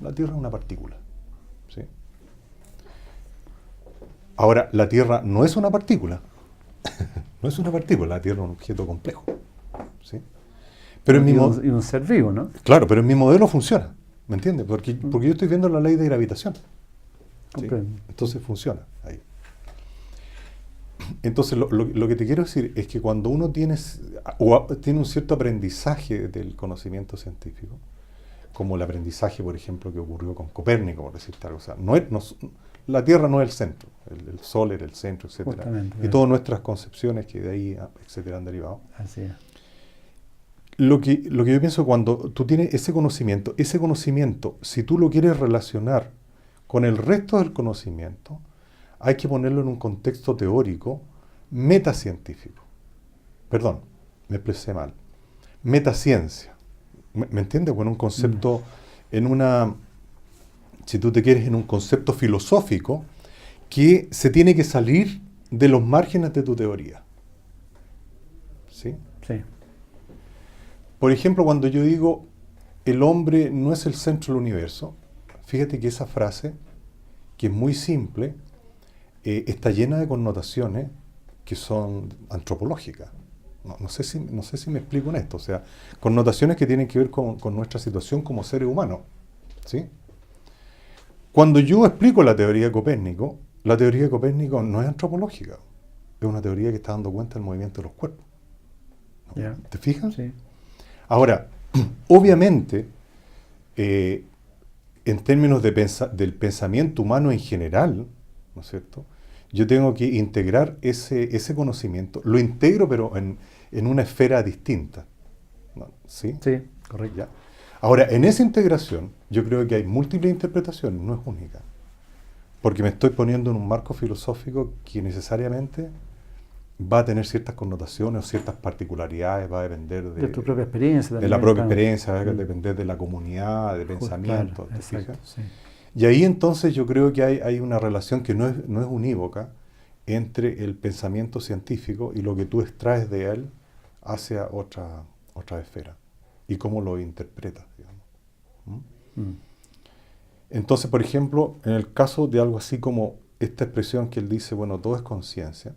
la Tierra es una partícula. ¿Sí? Ahora, la Tierra no es una partícula. No es una partícula, la Tierra es un objeto complejo. ¿Sí? Pero y un ser vivo, ¿no? Claro, pero en mi modelo funciona. ¿Me entiendes? Porque yo estoy viendo la ley de gravitación. ¿Sí? Entonces funciona ahí. Entonces lo que te quiero decir es que cuando uno tiene un cierto aprendizaje del conocimiento científico, como el aprendizaje, por ejemplo, que ocurrió con Copérnico, por decirte algo, o sea, la Tierra no es el centro, el Sol era el centro, etcétera, y todas nuestras concepciones que de ahí, etcétera, han derivado. Así es. Lo que yo pienso, cuando tú tienes ese conocimiento, si tú lo quieres relacionar con el resto del conocimiento, hay que ponerlo en un contexto teórico metacientífico. Perdón, me expresé mal. Metaciencia. ¿Me entiendes? Con un concepto, si tú te quieres, en un concepto filosófico que se tiene que salir de los márgenes de tu teoría. ¿Sí? Sí. Por ejemplo, cuando yo digo el hombre no es el centro del universo, fíjate que esa frase, que es muy simple, está llena de connotaciones que son antropológicas. No sé si me explico en esto. O sea, connotaciones que tienen que ver con nuestra situación como seres humanos. ¿Sí? Cuando yo explico la teoría de Copérnico no es antropológica. Es una teoría que está dando cuenta del movimiento de los cuerpos. Yeah. ¿Te fijas? Sí. Ahora, obviamente, en términos del pensamiento humano en general, ¿no es cierto?, yo tengo que integrar ese conocimiento. Lo integro, pero en una esfera distinta. ¿Sí? Sí, correcto. ¿Ya? Ahora, en esa integración, yo creo que hay múltiples interpretaciones, no es única. Porque me estoy poniendo en un marco filosófico que necesariamente va a tener ciertas connotaciones o ciertas particularidades, va a depender de tu propia experiencia también. De la propia experiencia, va a depender de la comunidad, de pensamiento. Claro, exacto, sí. Y ahí entonces yo creo que hay una relación que no es unívoca entre el pensamiento científico y lo que tú extraes de él hacia otra esfera y cómo lo interpretas, digamos. Entonces, por ejemplo, en el caso de algo así como esta expresión que él dice, bueno, todo es conciencia,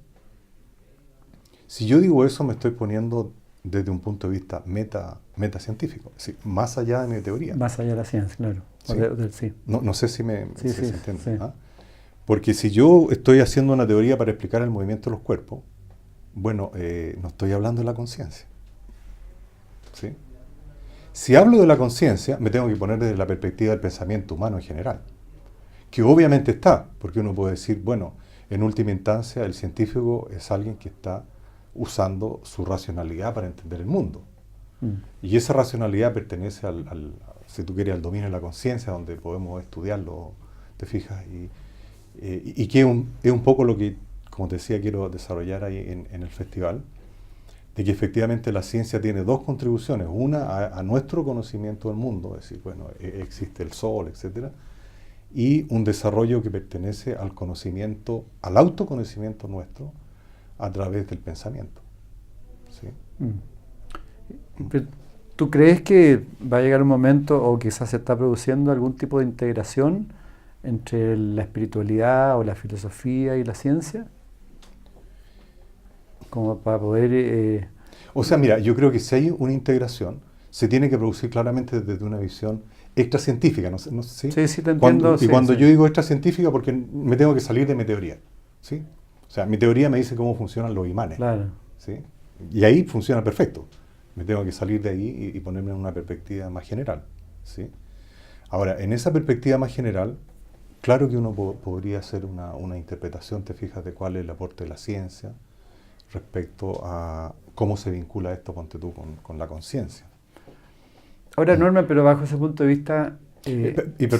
si yo digo eso me estoy poniendo desde un punto de vista metacientífico, es decir, más allá de mi teoría. Más allá de la ciencia, claro. Sí. Sí. No sé si se entiende. Sí. ¿Ah? Porque si yo estoy haciendo una teoría para explicar el movimiento de los cuerpos, bueno, no estoy hablando de la conciencia. ¿Sí? Si hablo de la conciencia, me tengo que poner desde la perspectiva del pensamiento humano en general, que obviamente está, porque uno puede decir, bueno, en última instancia el científico es alguien que está usando su racionalidad para entender el mundo. Y esa racionalidad pertenece si tú quieres, al dominio de la conciencia, donde podemos estudiarlo, ¿te fijas? Y que es un poco lo que, como te decía, quiero desarrollar ahí en el festival, de que efectivamente la ciencia tiene dos contribuciones, una a nuestro conocimiento del mundo, es decir, bueno, existe el sol, etcétera, y un desarrollo que pertenece al conocimiento, al autoconocimiento nuestro, a través del pensamiento. ¿Sí? ¿Tú crees que va a llegar un momento, o quizás se está produciendo algún tipo de integración entre la espiritualidad o la filosofía y la ciencia? Como para poder... O sea, mira, yo creo que si hay una integración, se tiene que producir claramente desde una visión extracientífica. No sé, ¿sí? Sí, te entiendo. Cuando yo digo extracientífica, porque me tengo que salir de mi teoría. ¿Sí? O sea, mi teoría me dice cómo funcionan los imanes. Claro. ¿Sí? Y ahí funciona perfecto. Me tengo que salir de ahí y ponerme en una perspectiva más general. ¿Sí? Ahora, en esa perspectiva más general, claro que uno podría hacer una interpretación, te fijas, de cuál es el aporte de la ciencia respecto a cómo se vincula esto, ponte tú, con la conciencia. Ahora, Norma, pero bajo ese punto de vista...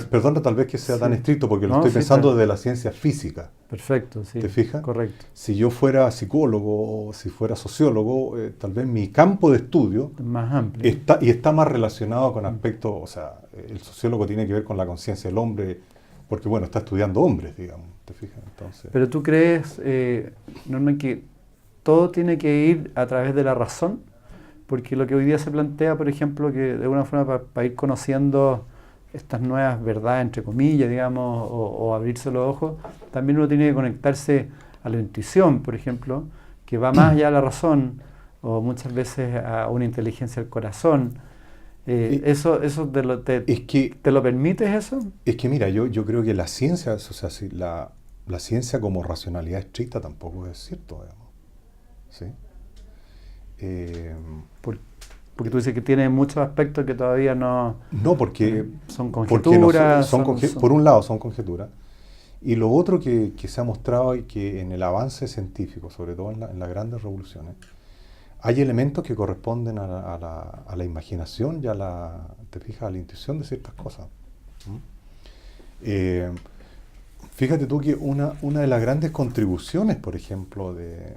perdona tal vez que sea tan estricto, porque lo estoy pensando desde la ciencia física. Perfecto, sí. ¿Te fijas? Correcto. Si yo fuera psicólogo o si fuera sociólogo, tal vez mi campo de estudio más amplio. Está más relacionado con aspectos, o sea, el sociólogo tiene que ver con la conciencia del hombre, porque bueno, está estudiando hombres, digamos, ¿te fijas? Entonces, pero tú crees, Norma, que todo tiene que ir a través de la razón, porque lo que hoy día se plantea, por ejemplo, que de alguna forma para ir conociendo estas nuevas verdades, entre comillas, digamos, o abrirse los ojos, también uno tiene que conectarse a la intuición, por ejemplo, que va más allá de la razón, o muchas veces a una inteligencia del corazón. ¿Eso te lo permites eso? Es que mira, yo creo que la ciencia, o sea, si la ciencia como racionalidad estricta tampoco es cierto, digamos. ¿Sí? Porque tú dices que tiene muchos aspectos que todavía no... No, porque... son conjeturas. Por un lado son conjeturas. Y lo otro que se ha mostrado y que en el avance científico, sobre todo en las grandes revoluciones, hay elementos que corresponden a la imaginación y te fijas, a la intuición de ciertas cosas. Fíjate tú que una de las grandes contribuciones, por ejemplo, de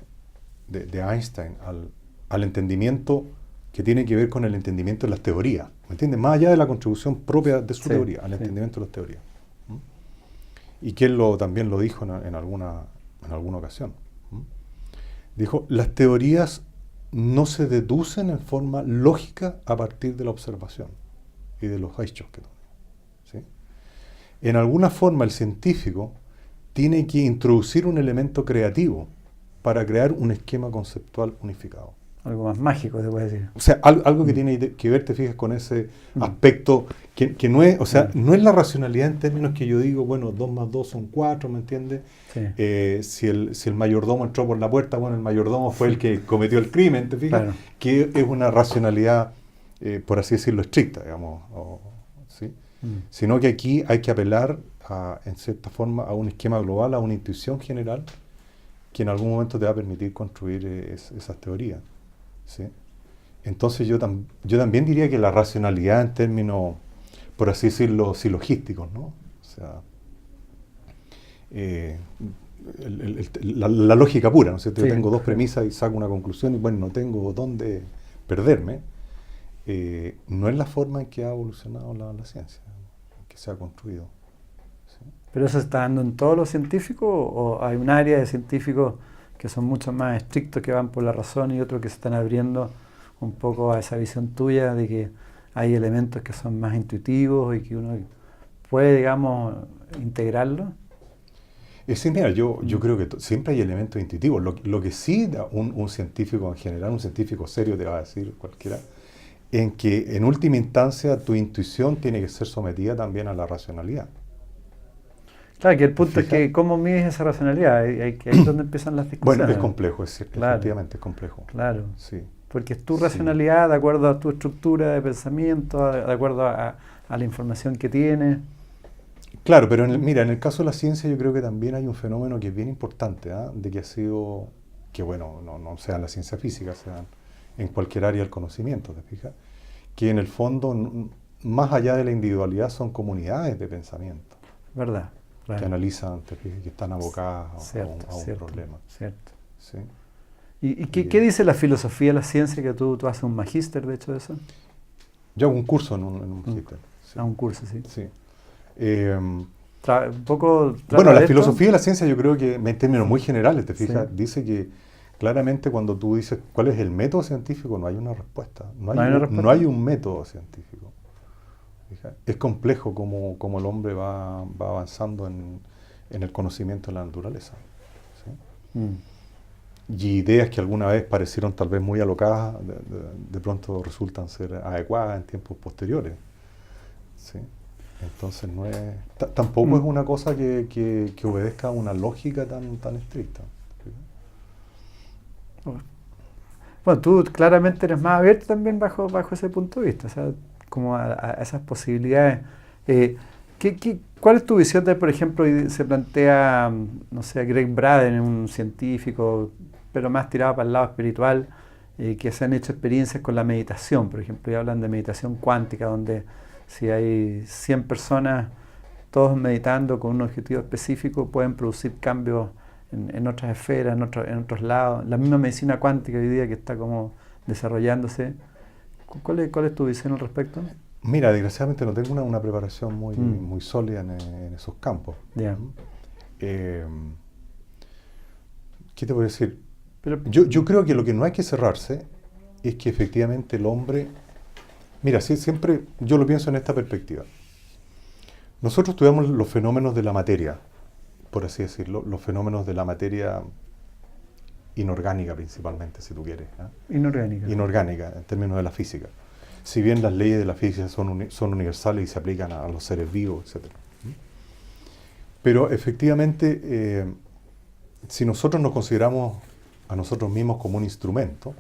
Einstein al entendimiento que tiene que ver con el entendimiento de las teorías, ¿me entiendes? Más allá de la contribución propia de su teoría, al entendimiento de las teorías. Y que él también lo dijo en alguna ocasión. Dijo, las teorías no se deducen en forma lógica a partir de la observación y de los hechos que toman. ¿Sí? En alguna forma el científico tiene que introducir un elemento creativo para crear un esquema conceptual unificado. Algo más mágico, se puede decir. O sea, algo que tiene que ver, te fijas, con ese aspecto que no es, o sea, no es la racionalidad en términos que yo digo, bueno, 2 más 2 son 4, ¿me entiendes? Sí. Si el mayordomo entró por la puerta, bueno, el mayordomo fue el que cometió el crimen, ¿te fijas? Claro. Que es una racionalidad, por así decirlo, estricta, digamos, ¿sí? Sino que aquí hay que apelar, en cierta forma, a un esquema global, a una intuición general, que en algún momento te va a permitir construir esas teorías. ¿Sí? Entonces yo también diría que la racionalidad en términos, por así decirlo, silogísticos, ¿no? O sea, la lógica pura, ¿no es cierto? Yo tengo dos premisas y saco una conclusión y bueno, no tengo dónde perderme. No es la forma en que ha evolucionado la ciencia, en que se ha construido. ¿Sí? ¿Pero eso se está dando en todos los científicos o hay un área de científicos que son mucho más estrictos, que van por la razón, y otros que se están abriendo un poco a esa visión tuya de que hay elementos que son más intuitivos y que uno puede, digamos, integrarlos? Sí, mira, yo creo que siempre hay elementos intuitivos. Lo que sí un científico en general, un científico serio te va a decir cualquiera, en que en última instancia tu intuición tiene que ser sometida también a la racionalidad. Claro, que el punto es que cómo mides esa racionalidad, ahí es donde empiezan las discusiones. Bueno, es complejo, es cierto, claro, efectivamente es complejo. Claro, sí. Porque es tu racionalidad de acuerdo a tu estructura de pensamiento, de acuerdo a la información que tienes. Claro, pero mira, en el caso de la ciencia yo creo que también hay un fenómeno que es bien importante, ¿ah? De que ha sido, que bueno, no sea en la ciencia física, sea en cualquier área del conocimiento, ¿te fijas? Que en el fondo, más allá de la individualidad, son comunidades de pensamiento ¿Verdad? que Claro. analizan, ¿te fijas? Que están abocadas Cierto, a un cierto, problema. cierto. ¿Sí? ¿Y qué dice la filosofía de la ciencia? Que tú haces un magíster, de hecho, de eso. Yo hago un curso en un magíster. Sí. Un curso, sí. Sí. Eh, Un poco bueno, trata la de esto. filosofía de la ciencia yo creo que, en términos muy generales, te fijas, Sí. dice que claramente cuando tú dices cuál es el método científico, no hay una respuesta. ¿No hay una respuesta? No hay un método científico. Fija. Es complejo como el hombre va avanzando en el conocimiento de la naturaleza. ¿Sí? Mm. Y ideas que alguna vez parecieron tal vez muy alocadas, de pronto resultan ser adecuadas en tiempos posteriores. ¿Sí? Entonces no es, tampoco es una cosa que obedezca a una lógica tan estricta. ¿Sí? Bueno, tú claramente eres más abierto también bajo ese punto de vista, o sea, como a esas posibilidades. ¿Cuál es tu visión de, por ejemplo, se plantea, no sé, Greg Braden, un científico, pero más tirado para el lado espiritual, que se han hecho experiencias con la meditación, por ejemplo, y hablan de meditación cuántica, donde si hay 100 personas, todos meditando con un objetivo específico, pueden producir cambios en otras esferas, en otros lados. La misma medicina cuántica hoy día que está como desarrollándose. ¿Cuál es tu visión al respecto? Mira, desgraciadamente no tengo una preparación muy, Mm. muy sólida en esos campos. Ya. ¿Qué te voy a decir? Pero, Yo creo que lo que no hay que cerrarse es que efectivamente el hombre... Mira, siempre yo lo pienso en esta perspectiva. Nosotros estudiamos los fenómenos de la materia, por así decirlo, los fenómenos de la materia inorgánica principalmente, si tú quieres. ¿Eh? inorgánica. Inorgánica, en términos de la física. Si bien las leyes de la física son universales y se aplican a los seres vivos, etc. Pero efectivamente, si nosotros nos consideramos a nosotros mismos como un instrumento,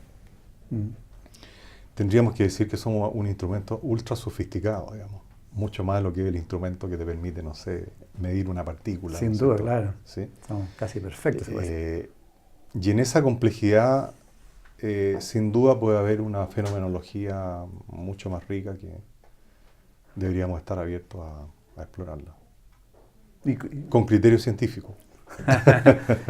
tendríamos que decir que somos un instrumento ultra sofisticado, digamos. Mucho más de lo que es el instrumento que te permite, no sé, medir una partícula. Sin ¿no duda, cierto? claro. ¿Sí? Somos casi perfectos. Y en esa complejidad, sin duda puede haber una fenomenología mucho más rica que deberíamos estar abiertos a explorarla. Con criterio científico.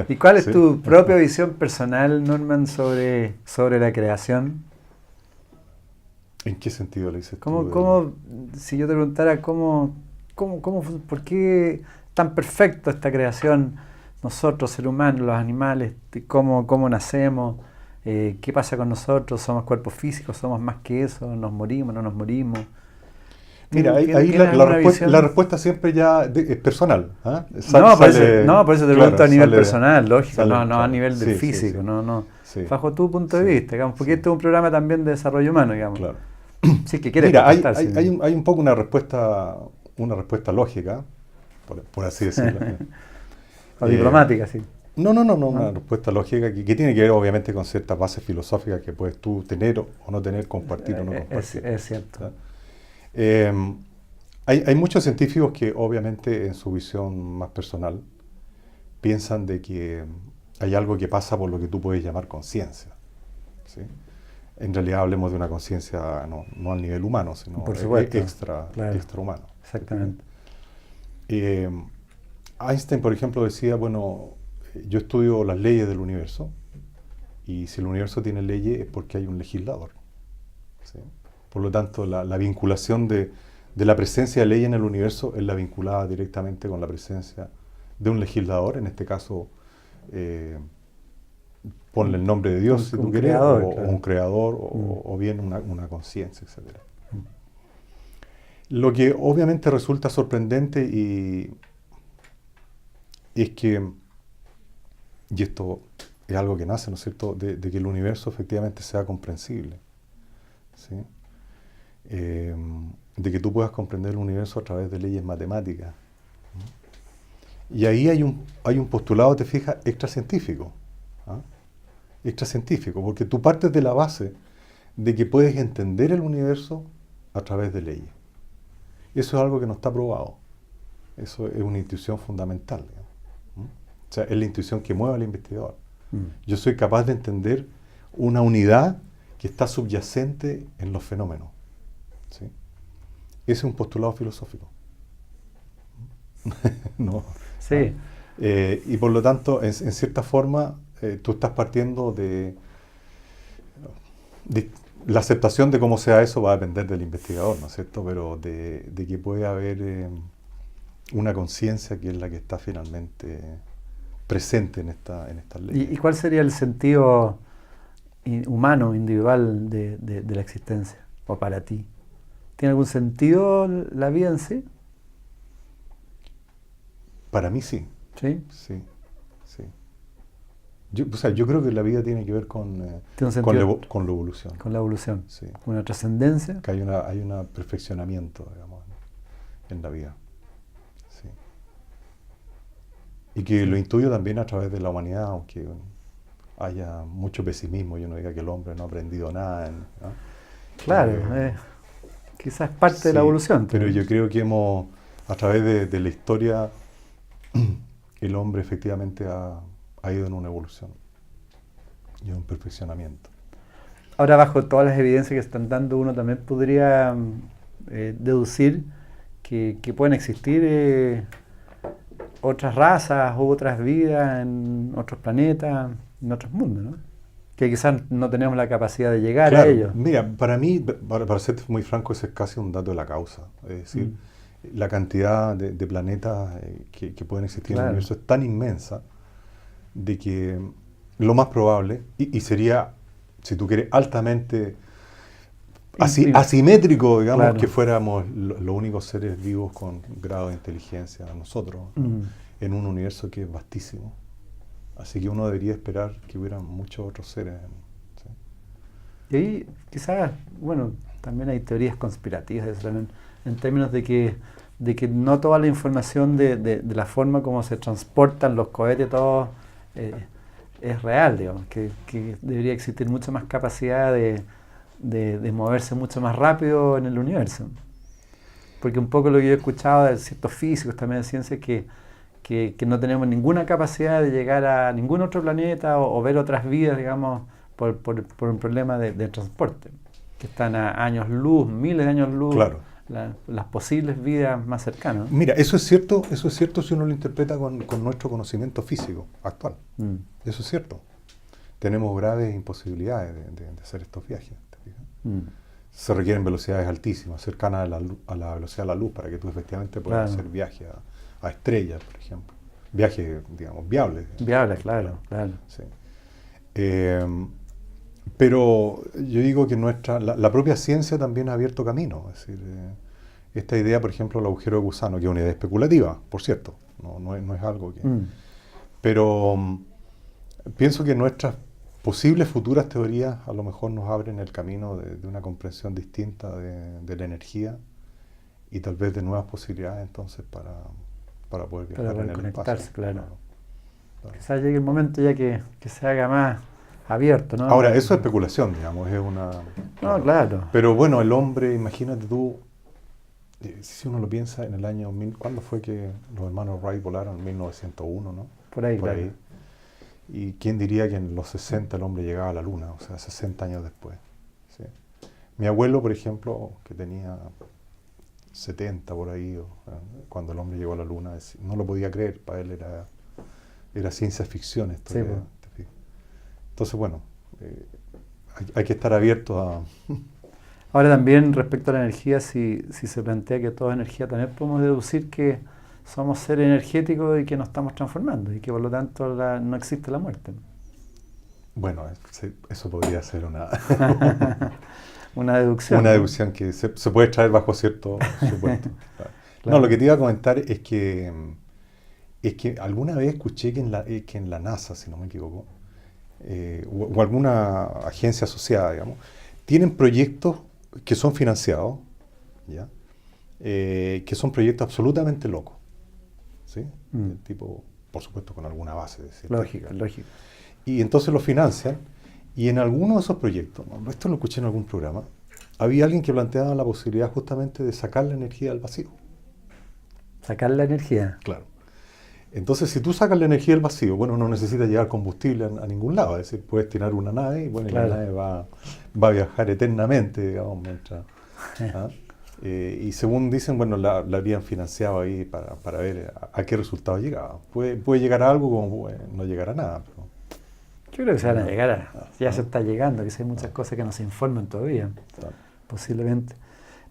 ¿Y cuál es ¿Sí? tu propia visión personal, Norman, sobre la creación? ¿En qué sentido le dices tú? Si yo te preguntara por qué tan perfecto esta creación, nosotros, seres humanos, los animales, cómo nacemos, qué pasa con nosotros, somos cuerpos físicos, somos más que eso, nos morimos, no nos morimos. Mira, ahí la respuesta siempre ya es personal. ¿Eh? Por eso te pregunto a nivel personal, lógico, no a nivel del físico, sí. Bajo tu punto de vista, digamos, porque este es un programa también de desarrollo humano, digamos. Claro. Sí, que quieres Mira, hay un poco una respuesta lógica, por así decirlo. O diplomática, sí. No, una respuesta lógica que tiene que ver obviamente con ciertas bases filosóficas que puedes tú tener o no tener, compartir o no compartir. Es cierto. Hay muchos científicos que obviamente en su visión más personal piensan de que hay algo que pasa por lo que tú puedes llamar conciencia. ¿Sí? En realidad hablemos de una conciencia no al nivel humano, sino extrahumano. Exactamente. Einstein, por ejemplo, decía, bueno, yo estudio las leyes del universo y si el universo tiene leyes es porque hay un legislador. ¿Sí? Por lo tanto, la vinculación de la presencia de ley en el universo es la vinculada directamente con la presencia de un legislador, en este caso, ponle el nombre de Dios, si tú quieres, creador, o un creador, o bien una conciencia, etc. Lo que obviamente resulta sorprendente es que, y esto es algo que nace, ¿no es cierto?, de que el universo efectivamente sea comprensible. ¿Sí? De que tú puedas comprender el universo a través de leyes matemáticas. Y ahí hay un postulado, te fijas, extracientífico. Extracientífico, porque tú partes de la base de que puedes entender el universo a través de leyes. Eso es algo que no está probado. Eso es una intuición fundamental, digamos. O sea, es la intuición que mueve al investigador. Yo soy capaz de entender una unidad que está subyacente en los fenómenos. ¿Sí? Ese es un postulado filosófico. ¿No? Sí. Y por lo tanto, en cierta forma, tú estás partiendo de la aceptación de cómo sea eso va a depender del investigador, ¿no es cierto? Pero de que puede haber una conciencia que es la que está finalmente presente en estas leyes. ¿Y cuál sería el sentido humano, individual de la existencia? ¿O para ti? ¿Tiene algún sentido la vida en sí? Para mí sí. ¿Sí? Sí. Yo creo que la vida tiene que ver con la evolución. Con la evolución. Sí. Con una trascendencia. Que hay un perfeccionamiento, digamos, en la vida. Sí. Y que lo intuyo también a través de la humanidad, aunque haya mucho pesimismo y uno diga que el hombre no ha aprendido nada. ¿No? Claro, quizás parte de la evolución. Pero yo creo que a través de la historia, el hombre efectivamente ha ido en una evolución y en un perfeccionamiento. Ahora, bajo todas las evidencias que están dando, uno también podría deducir que pueden existir otras razas u otras vidas en otros planetas, en otros mundos, ¿no? Que quizás no tenemos la capacidad de llegar a ellos. Mira, para mí, para ser muy franco, ese es casi un dato de la causa. Es decir, la cantidad de planetas que pueden existir en el universo es tan inmensa de que lo más probable, y sería, si tú quieres, altamente asimétrico, digamos, que fuéramos los únicos seres vivos con grado de inteligencia nosotros, en un universo que es vastísimo. Así que uno debería esperar que hubiera muchos otros seres. ¿Sí? Y ahí quizás, bueno, también hay teorías conspirativas de eso también, en términos de que no toda la información de la forma como se transportan los cohetes, todo es real, digamos, que debería existir mucha más capacidad de moverse mucho más rápido en el universo. Porque un poco lo que yo he escuchado de ciertos físicos también de ciencia que no tenemos ninguna capacidad de llegar a ningún otro planeta o ver otras vidas, digamos, por un problema de transporte, que están a años luz, miles de años luz, claro. Las posibles vidas más cercanas. Mira, eso es cierto si uno lo interpreta con nuestro conocimiento físico actual. Eso es cierto. Tenemos graves imposibilidades de hacer estos viajes. ¿Te fijas? Se requieren velocidades altísimas, cercanas a la velocidad de la luz, para que tú efectivamente puedas hacer viajes a estrellas, por ejemplo. Viajes, digamos, viables. Viables, claro. Sí. Pero yo digo que la propia ciencia también ha abierto camino. Es decir, esta idea, por ejemplo, del agujero de gusano, que es una idea especulativa, por cierto, no es algo que... Pero pienso que nuestras posibles futuras teorías a lo mejor nos abren el camino de una comprensión distinta de la energía y tal vez de nuevas posibilidades entonces para poder viajar en el espacio. Claro. Quizás llegue el momento ya que se haga más abierto, ¿no? Ahora, eso es especulación, digamos, es una... No, claro. Pero bueno, el hombre, imagínate tú, si uno lo piensa en el año... ¿Cuándo fue que los hermanos Wright volaron? En 1901, ¿no? Por ahí. Y quién diría que en los 60 el hombre llegaba a la luna, o sea, 60 años después. ¿Sí? Mi abuelo, por ejemplo, que tenía 70 por ahí, cuando el hombre llegó a la luna, no lo podía creer, para él era ciencia ficción esto. Sí, entonces, bueno, hay que estar abierto a... Ahora también, respecto a la energía, si se plantea que todo es energía, también podemos deducir que somos seres energéticos y que nos estamos transformando y que por lo tanto no existe la muerte. Bueno, eso podría ser una deducción. Una deducción que se puede extraer bajo cierto supuesto. Claro. No, lo que te iba a comentar es que alguna vez escuché que en la NASA, si no me equivoco, o alguna agencia asociada, digamos, tienen proyectos que son financiados, ¿ya? Que son proyectos absolutamente locos, ¿sí? Tipo, por supuesto, con alguna base. Lógica. Y entonces lo financian, y en alguno de esos proyectos, esto lo escuché en algún programa, había alguien que planteaba la posibilidad justamente de sacar la energía del vacío. Sacar la energía. Claro. Entonces, si tú sacas la energía del vacío, bueno, no necesitas llevar combustible a ningún lado. Es decir, puedes tirar una nave y bueno, Claro. la nave va a viajar eternamente, digamos, mientras... ¿ah? Y según dicen, bueno, la habrían financiado ahí para ver a qué resultado llegaba. Puede llegar a algo como puede no llegar a nada. Pero, Yo creo que se van a llegar ya se está llegando, que hay muchas cosas que no se informan todavía, claro. posiblemente.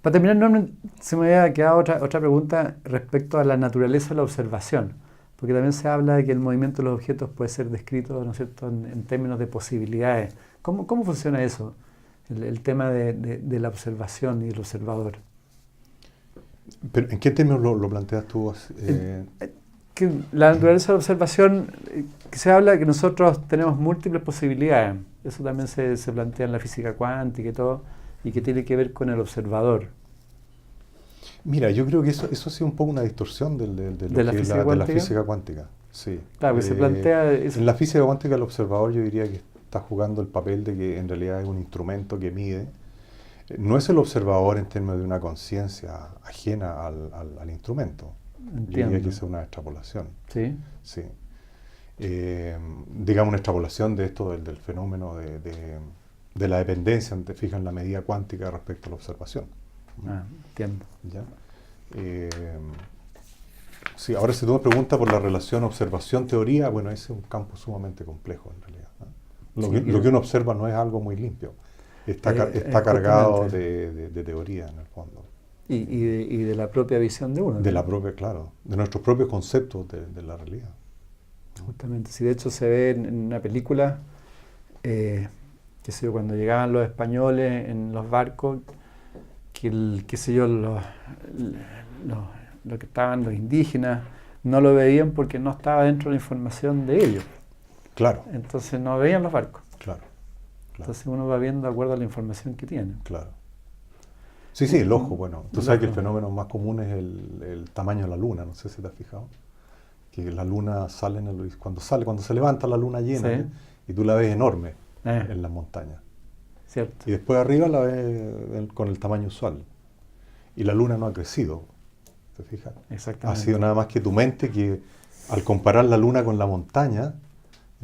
Para terminar, Norman, se me había quedado otra pregunta respecto a la naturaleza de la observación, porque también se habla de que el movimiento de los objetos puede ser descrito, ¿no es cierto?, en términos de posibilidades. ¿Cómo funciona eso, el tema de la observación y el observador? ¿Pero en qué términos lo planteas tú? Que la naturaleza de la observación, que se habla de que nosotros tenemos múltiples posibilidades. Eso también se plantea en la física cuántica y todo, y que tiene que ver con el observador. Mira, yo creo que eso ha sido un poco una distorsión de la física cuántica. Sí. Claro, que se plantea... En la física cuántica el observador yo diría que está jugando el papel de que en realidad es un instrumento que mide. No es el observador en términos de una conciencia ajena al instrumento. Entiendo. Yo diría que es una extrapolación. ¿Sí? Sí. Digamos una extrapolación de esto del fenómeno de la dependencia, te fijas en la medida cuántica respecto a la observación. Entiendo. ¿Ya? Sí, ahora si tú me preguntas por la relación observación-teoría, bueno, ese es un campo sumamente complejo en realidad, ¿no? Lo que uno observa no es algo muy limpio. Está cargado de teoría en el fondo. Y de la propia visión de uno. De la propia, claro, de nuestros propios conceptos de la realidad. Justamente, si de hecho se ve en una película, qué sé yo, cuando llegaban los españoles en los barcos, que lo que estaban los indígenas no lo veían porque no estaba dentro de la información de ellos. Claro. Entonces no veían los barcos. Claro. Entonces uno va viendo de acuerdo a la información que tiene. Claro. Sí, el ojo, bueno. Tú sabes que el fenómeno más común es el tamaño de la luna, no sé si te has fijado. Que la luna sale cuando se levanta la luna llena, Sí. Y tú la ves enorme en las montañas. Cierto. Y después arriba la ves con el tamaño usual. Y la luna no ha crecido, ¿te fijas? Exactamente. Ha sido nada más que tu mente que al comparar la luna con la montaña,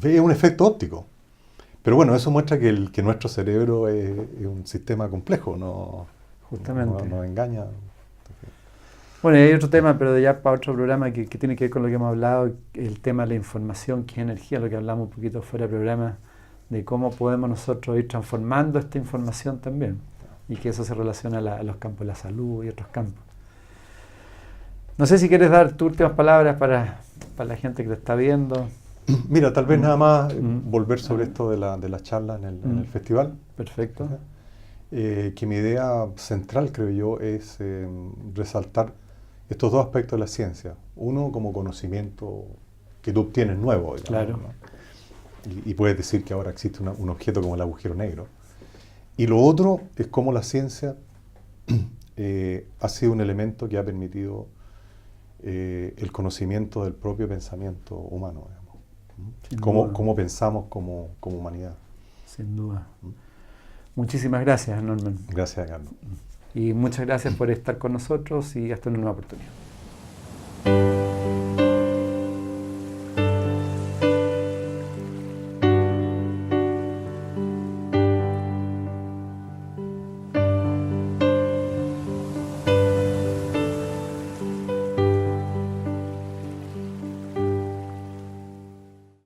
es un efecto óptico. Pero bueno, eso muestra que nuestro cerebro es un sistema complejo, Justamente. No engaña. Bueno, y hay otro tema, pero ya para otro programa que tiene que ver con lo que hemos hablado, el tema de la información, que es energía, lo que hablamos un poquito fuera de programa, de cómo podemos nosotros ir transformando esta información también, y que eso se relaciona a los campos de la salud y otros campos. No sé si quieres dar tus últimas palabras para la gente que te está viendo. Mira, tal vez nada más volver sobre esto de la charla en el festival. Perfecto. Que mi idea central, creo yo, es resaltar estos dos aspectos de la ciencia. Uno, como conocimiento que tú obtienes nuevo, digamos, Claro. ¿no? Y puedes decir que ahora existe un objeto como el agujero negro. Y lo otro es cómo la ciencia ha sido un elemento que ha permitido el conocimiento del propio pensamiento humano, digamos. Cómo pensamos como humanidad. Sin duda. Muchísimas gracias, Norman. Gracias, Carlos. Y muchas gracias por estar con nosotros y hasta una nueva oportunidad.